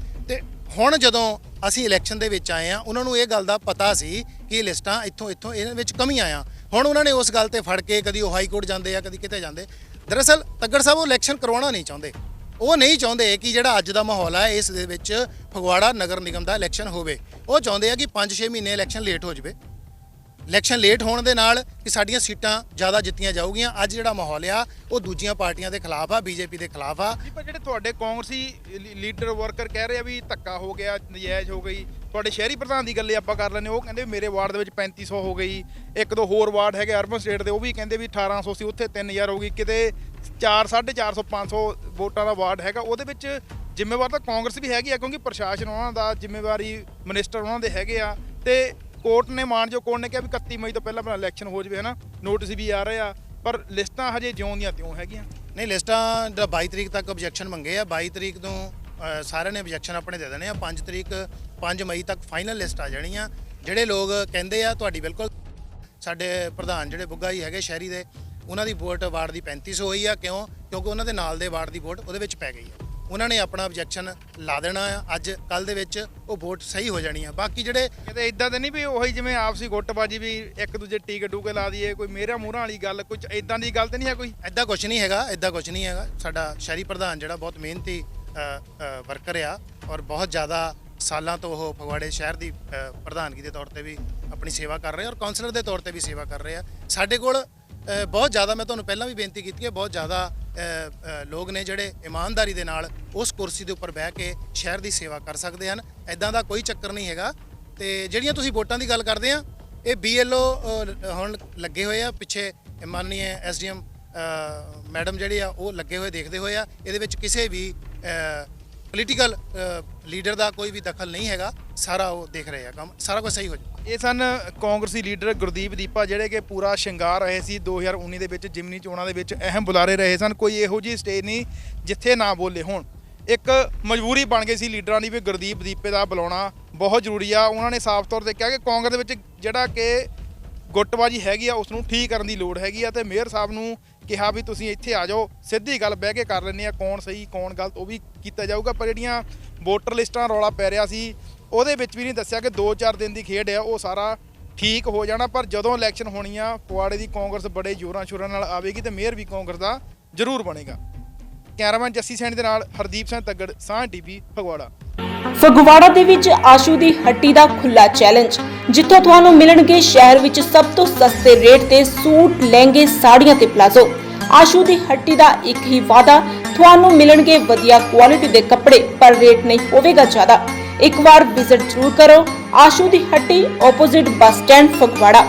ਤੇ ਹੁਣ ਜਦੋਂ ਅਸੀਂ ਇਲੈਕਸ਼ਨ ਦੇ ਵਿੱਚ ਆਏ ਆ, ਉਹਨਾਂ ਨੂੰ ਇਹ ਗੱਲ ਦਾ ਪਤਾ ਸੀ ਕਿ ਇਹ ਲਿਸਟਾਂ ਇੱਥੋਂ ਇਹਨਾਂ ਵਿੱਚ ਕਮੀਆਂ ਆ। ਹੁਣ ਉਹਨਾਂ ਨੇ ਉਸ ਗੱਲ ਤੇ ਫੜ ਕੇ ਕਦੀ ਉਹ ਹਾਈ ਕੋਰਟ ਜਾਂਦੇ ਆ, ਕਦੀ ਕਿਤੇ ਜਾਂਦੇ। ਦਰਅਸਲ ਤੱਗੜ ਸਾਹਿਬ ਉਹ ਇਲੈਕਸ਼ਨ ਕਰਵਾਉਣਾ ਨਹੀਂ ਚਾਹੁੰਦੇ। ਉਹ ਨਹੀਂ ਚਾਹੁੰਦੇ ਕਿ ਜਿਹੜਾ ਅੱਜ ਦਾ ਮਾਹੌਲ ਹੈ ਇਸ ਦੇ ਵਿੱਚ ਫਗਵਾੜਾ ਨਗਰ ਨਿਗਮ ਦਾ ਇਲੈਕਸ਼ਨ ਹੋਵੇ। ਉਹ ਚਾਹੁੰਦੇ ਆ ਕਿ 5-6 ਮਹੀਨੇ ਇਲੈਕਸ਼ਨ ਲੇਟ ਹੋ ਜਾਵੇ। ਇਲੈਕਸ਼ਨ ਲੇਟ ਹੋਣ ਦੇ ਨਾਲ ਕਿ ਸਾਡੀਆਂ ਸੀਟਾਂ ਜ਼ਿਆਦਾ ਜਿੱਤੀਆਂ ਜਾਊਗੀਆਂ। ਅੱਜ ਜਿਹੜਾ ਮਾਹੌਲ ਆ ਉਹ ਦੂਜੀਆਂ ਪਾਰਟੀਆਂ ਦੇ ਖਿਲਾਫ ਆ, ਬੀਜੇਪੀ ਦੇ ਖਿਲਾਫ ਆ। ਪਰ ਜਿਹੜੇ ਤੁਹਾਡੇ ਕਾਂਗਰਸੀ ਲੀਡਰ ਵਰਕਰ ਕਹਿ ਰਹੇ ਆ ਵੀ ਧੱਕਾ ਹੋ ਗਿਆ, ਨਜਾਇਜ਼ ਹੋ ਗਈ। ਤੁਹਾਡੇ ਸ਼ਹਿਰੀ ਪ੍ਰਧਾਨ ਦੀ ਗੱਲੇ ਆਪਾਂ ਕਰ ਲੈਂਦੇ, ਉਹ ਕਹਿੰਦੇ ਮੇਰੇ ਵਾਰਡ ਦੇ ਵਿੱਚ 3500 ਹੋ ਗਈ। ਇੱਕ ਦੋ ਹੋਰ ਵਾਰਡ ਹੈਗੇ ਅਰਬਨ ਸਟੇਟ ਦੇ, ਉਹ ਵੀ ਕਹਿੰਦੇ ਵੀ 1800 ਸੀ, ਉੱਥੇ 3000 ਹੋ ਗਈ। ਕਿਤੇ 400-450 500 ਵੋਟਾਂ ਦਾ ਵਾਰਡ ਹੈਗਾ। ਉਹਦੇ ਵਿੱਚ ਜ਼ਿੰਮੇਵਾਰ ਤਾਂ ਕਾਂਗਰਸ ਵੀ ਹੈਗੀ ਆ, ਕਿਉਂਕਿ ਪ੍ਰਸ਼ਾਸਨ ਉਹਨਾਂ ਦਾ ਜ਼ਿੰਮੇਵਾਰੀ, ਮਿਨਿਸਟਰ ਉਹਨਾਂ ਦੇ ਹੈਗੇ ਆ। ਤੇ ਕੋਰਟ ਨੇ, ਮਾਨਜੋ ਕੋਰਟ ਨੇ ਕਿਹਾ ਵੀ 31 ਮਈ ਤੋਂ ਪਹਿਲਾਂ ਇਲੈਕਸ਼ਨ ਹੋ ਜਾਵੇ, ਹਨਾ। ਨੋਟਿਸ ਵੀ ਆ ਰਹੇ ਆ, ਪਰ ਲਿਸਟਾਂ ਹਜੇ ਜਿਉਂ ਦੀਆਂ ਤਿਉਂ ਹੈਗੀਆਂ। ਨਹੀਂ, ਲਿਸਟਾਂ ਦਾ 22 ਤਰੀਕ ਤੱਕ ਆਬਜੈਕਸ਼ਨ ਮੰਗੇ ਆ। 22 ਤਰੀਕ ਤੋਂ ਸਾਰਿਆਂ ਨੇ ਆਬਜੈਕਸ਼ਨ ਆਪਣੇ ਦੇ ਦੇਣੇ ਆ। 5 ਮਈ ਤੱਕ ਫਾਈਨਲ ਲਿਸਟ ਆ ਜਾਣੀ ਆ। ਜਿਹੜੇ ਲੋਕ ਕਹਿੰਦੇ ਆ, ਤੁਹਾਡੀ ਬਿਲਕੁਲ, ਸਾਡੇ ਪ੍ਰਧਾਨ ਜਿਹੜੇ ਬੁੱਗਾ ਜੀ ਹੈਗੇ ਸ਼ਹਿਰੀ ਦੇ, ਉਹਨਾਂ ਦੀ ਵੋਟ ਵਾਰਡ ਦੀ 3500 ਹੋਈ ਆ। ਕਿਉਂ? ਕਿਉਂਕਿ ਉਹਨਾਂ ਦੇ ਨਾਲ ਦੇ ਵਾਰਡ ਦੀ ਵੋਟ ਉਹਦੇ ਵਿੱਚ ਪੈ ਗਈ ਆ। ਉਹਨਾਂ ਨੇ ਆਪਣਾ ਆਬਜੈਕਸ਼ਨ ਲਾ ਦੇਣਾ ਆ। ਅੱਜ ਕੱਲ ਦੇ ਵਿੱਚ ਉਹ ਵੋਟ ਸਹੀ ਹੋ ਜਾਣੀ ਆ। ਬਾਕੀ ਜਿਹੜੇ ਕਿਤੇ ਇਦਾਂ ਦੇ ਨਹੀਂ ਵੀ ਉਹੀ ਜਿਵੇਂ ਆਪਸੀ ਗੁੱਟਬਾਜੀ ਵੀ ਇੱਕ ਦੂਜੇ ਟੀਕੇ ਟੂਕੇ ਲਾ ਦਈਏ, ਕੋਈ ਮੇਰਾ ਮੂਹਰਾਂ ਵਾਲੀ ਗੱਲ, ਕੁਝ ਇਦਾਂ ਦੀ ਗੱਲ ਤੇ ਨਹੀਂ ਹੈ ਕੋਈ? ਐਦਾਂ ਕੁਝ ਨਹੀਂ ਹੈਗਾ, ਐਦਾਂ ਕੁਝ ਨਹੀਂ ਹੈਗਾ। ਸਾਡਾ ਸ਼ਹਿਰੀ ਪ੍ਰਧਾਨ ਜਿਹੜਾ ਬਹੁਤ ਮਿਹਨਤੀ ਵਰਕਰ ਆ, ਔਰ ਬਹੁਤ ਜ਼ਿਆਦਾ ਸਾਲਾਂ ਤੋਂ ਉਹ ਫਗਵਾੜੇ ਸ਼ਹਿਰ ਦੀ ਪ੍ਰਧਾਨਗੀ ਦੇ ਤੌਰ ਤੇ ਵੀ ਆਪਣੀ ਸੇਵਾ ਕਰ ਰਹੇ, ਔਰ ਕਾਉਂਸਲਰ ਦੇ ਤੌਰ ਤੇ ਵੀ ਸੇਵਾ ਕਰ ਰਹੇ ਆ। ਸਾਡੇ ਕੋਲ ਬਹੁਤ ਜ਼ਿਆਦਾ, ਮੈਂ ਤੁਹਾਨੂੰ ਪਹਿਲਾਂ ਵੀ ਬੇਨਤੀ ਕੀਤੀ ਹੈ, ਬਹੁਤ ਜ਼ਿਆਦਾ ਲੋਕ ਨੇ ਜਿਹੜੇ ਇਮਾਨਦਾਰੀ ਦੇ ਨਾਲ ਉਸ ਕੁਰਸੀ ਦੇ ਉੱਪਰ ਬਹਿ ਕੇ ਸ਼ਹਿਰ ਦੀ ਸੇਵਾ ਕਰ ਸਕਦੇ ਹਨ। ਐਦਾਂ ਦਾ ਕੋਈ ਚੱਕਰ ਨਹੀਂ ਹੈਗਾ। ਤੇ ਜਿਹੜੀਆਂ ਤੁਸੀਂ ਵੋਟਾਂ ਦੀ ਗੱਲ ਕਰਦੇ ਆ, ਇਹ BLO ਹੁਣ ਲੱਗੇ ਹੋਏ ਆ। ਪਿੱਛੇ ਮਾਨਨੀय SDM ਮੈਡਮ ਜਿਹੜੀ ਆ ਉਹ ਲੱਗੇ ਹੋਏ ਦੇਖਦੇ ਹੋਏ ਆ। ਇਹਦੇ ਵਿੱਚ ਕਿਸੇ ਵੀ ਪੋਲੀਟੀਕਲ ਲੀਡਰ ਦਾ ਕੋਈ ਵੀ ਦਖਲ ਨਹੀਂ ਹੈਗਾ। ਸਾਰਾ ਉਹ ਦੇਖ ਰਹੇ ਆ ਕੰਮ, ਸਾਰਾ ਕੁਝ ਸਹੀ ਹੋ ਜਾਊ। ਇਹ ਸਨ ਕਾਂਗਰਸੀ ਲੀਡਰ ਗੁਰਦੀਪ ਦੀਪਾ, ਜਿਹੜੇ ਕਿ ਪੂਰਾ ਸ਼ਿੰਗਾਰ ਰਹੇ ਸੀ 2019 ਦੇ ਵਿੱਚ ਜਿਮਨੀ ਚੋਣਾਂ ਦੇ ਵਿੱਚ, ਅਹਿਮ ਬੁਲਾਰੇ ਰਹੇ ਸਨ। ਕੋਈ ਇਹੋ ਜਿਹੀ ਸਟੇਜ ਨਹੀਂ ਜਿੱਥੇ ਨਾ ਬੋਲੇ ਹੋਣ। ਇੱਕ ਮਜਬੂਰੀ ਬਣ ਗਈ ਸੀ ਲੀਡਰਾਂ ਦੀ ਵੀ ਗੁਰਦੀਪ ਦੀਪੇ ਦਾ ਬੁਲਾਉਣਾ ਬਹੁਤ ਜ਼ਰੂਰੀ ਆ। ਉਹਨਾਂ ਨੇ ਸਾਫ਼ ਤੌਰ ਤੇ ਕਿਹਾ ਕਿ ਕਾਂਗਰਸ ਦੇ ਵਿੱਚ ਜਿਹੜਾ ਕਿ ਗੁੱਟਬਾਜੀ ਹੈਗੀ ਆ ਉਸ ਨੂੰ ਠੀਕ ਕਰਨ ਦੀ ਲੋੜ ਹੈਗੀ ਆ ਤੇ ਮੇਅਰ ਸਾਹਿਬ ਨੂੰ ਕਿਹਾ ਵੀ ਤੁਸੀਂ ਇੱਥੇ ਆ ਜਾਓ, ਸਿੱਧੀ ਗੱਲ ਬਹਿ ਕੇ ਕਰ ਲੈਂਦੇ ਆ, ਕੌਣ ਸਹੀ ਕੌਣ ਗਲਤ ਉਹ ਵੀ ਕੀਤਾ ਜਾਊਗਾ। ਪਰ ਜਿਹੜੀਆਂ ਵੋਟਰ ਲਿਸਟਾਂ ਰੌਲਾ ਪੈ ਰਿਹਾ ਸੀ ਉਹਦੇ ਵਿੱਚ ਵੀ ਨਹੀਂ ਦੱਸਿਆ ਕਿ 2-4 ਦਿਨ ਦੀ ਖੇਡ ਆ ਉਹ ਸਾਰਾ ਠੀਕ ਹੋ ਜਾਣਾ। ਪਰ ਜਦੋਂ ਇਲੈਕਸ਼ਨ ਹੋਣੀ ਆ ਪਵਾੜੇ ਦੀ ਕਾਂਗਰਸ ਬੜੇ ਜ਼ੋਰਾਂ ਸ਼ੋਰਾਂ ਨਾਲ ਆਵੇਗੀ ਤੇ ਮੇਅਰ ਵੀ ਕਾਂਗਰਸ ਦਾ ਜ਼ਰੂਰ ਬਣੇਗਾ। ਕੈਮਰਾਮੈਨ ਜੱਸੀ ਸੈਣੀ ਦੇ ਨਾਲ ਹਰਦੀਪ ਸਿੰਘ ਤੱਗੜ, ਸਾਂਝ ਟੀਵੀ, ਫਗਵਾੜਾ। ਫਗਵਾੜਾ ਦੇ ਵਿੱਚ ਆਸ਼ੂ ਦੀ ਹੱਟੀ ਦਾ ਖੁੱਲਾ ਚੈਲੰਜ, ਜਿੱਥੋਂ ਤੁਹਾਨੂੰ ਮਿਲਣਗੇ ਸ਼ਹਿਰ ਵਿੱਚ ਸਭ ਤੋਂ ਸਸਤੇ ਰੇਟ ਤੇ ਸੂਟ, ਲਹਿੰਗੇ, ਸਾੜੀਆਂ ਤੇ ਪਲਾਜ਼ੋ। ਆਸ਼ੂ ਦੀ ਹੱਟੀ ਦਾ ਇੱਕ ਹੀ ਵਾਅਦਾ, ਤੁਹਾਨੂੰ ਮਿਲਣਗੇ ਵਧੀਆ ਕੁਆਲਿਟੀ ਦੇ ਕੱਪੜੇ, ਪਰ ਰੇਟ ਨਹੀਂ ਹੋਵੇਗਾ ਜ਼ਿਆਦਾ। ਇੱਕ ਵਾਰ ਵਿਜ਼ਿਟ ਜ਼ਰੂਰ ਕਰੋ ਆਸ਼ੂ ਦੀ ਹੱਟੀ, ਆਪੋਜ਼ਿਟ ਬੱਸ ਸਟੈਂਡ, ਫਗਵਾੜਾ।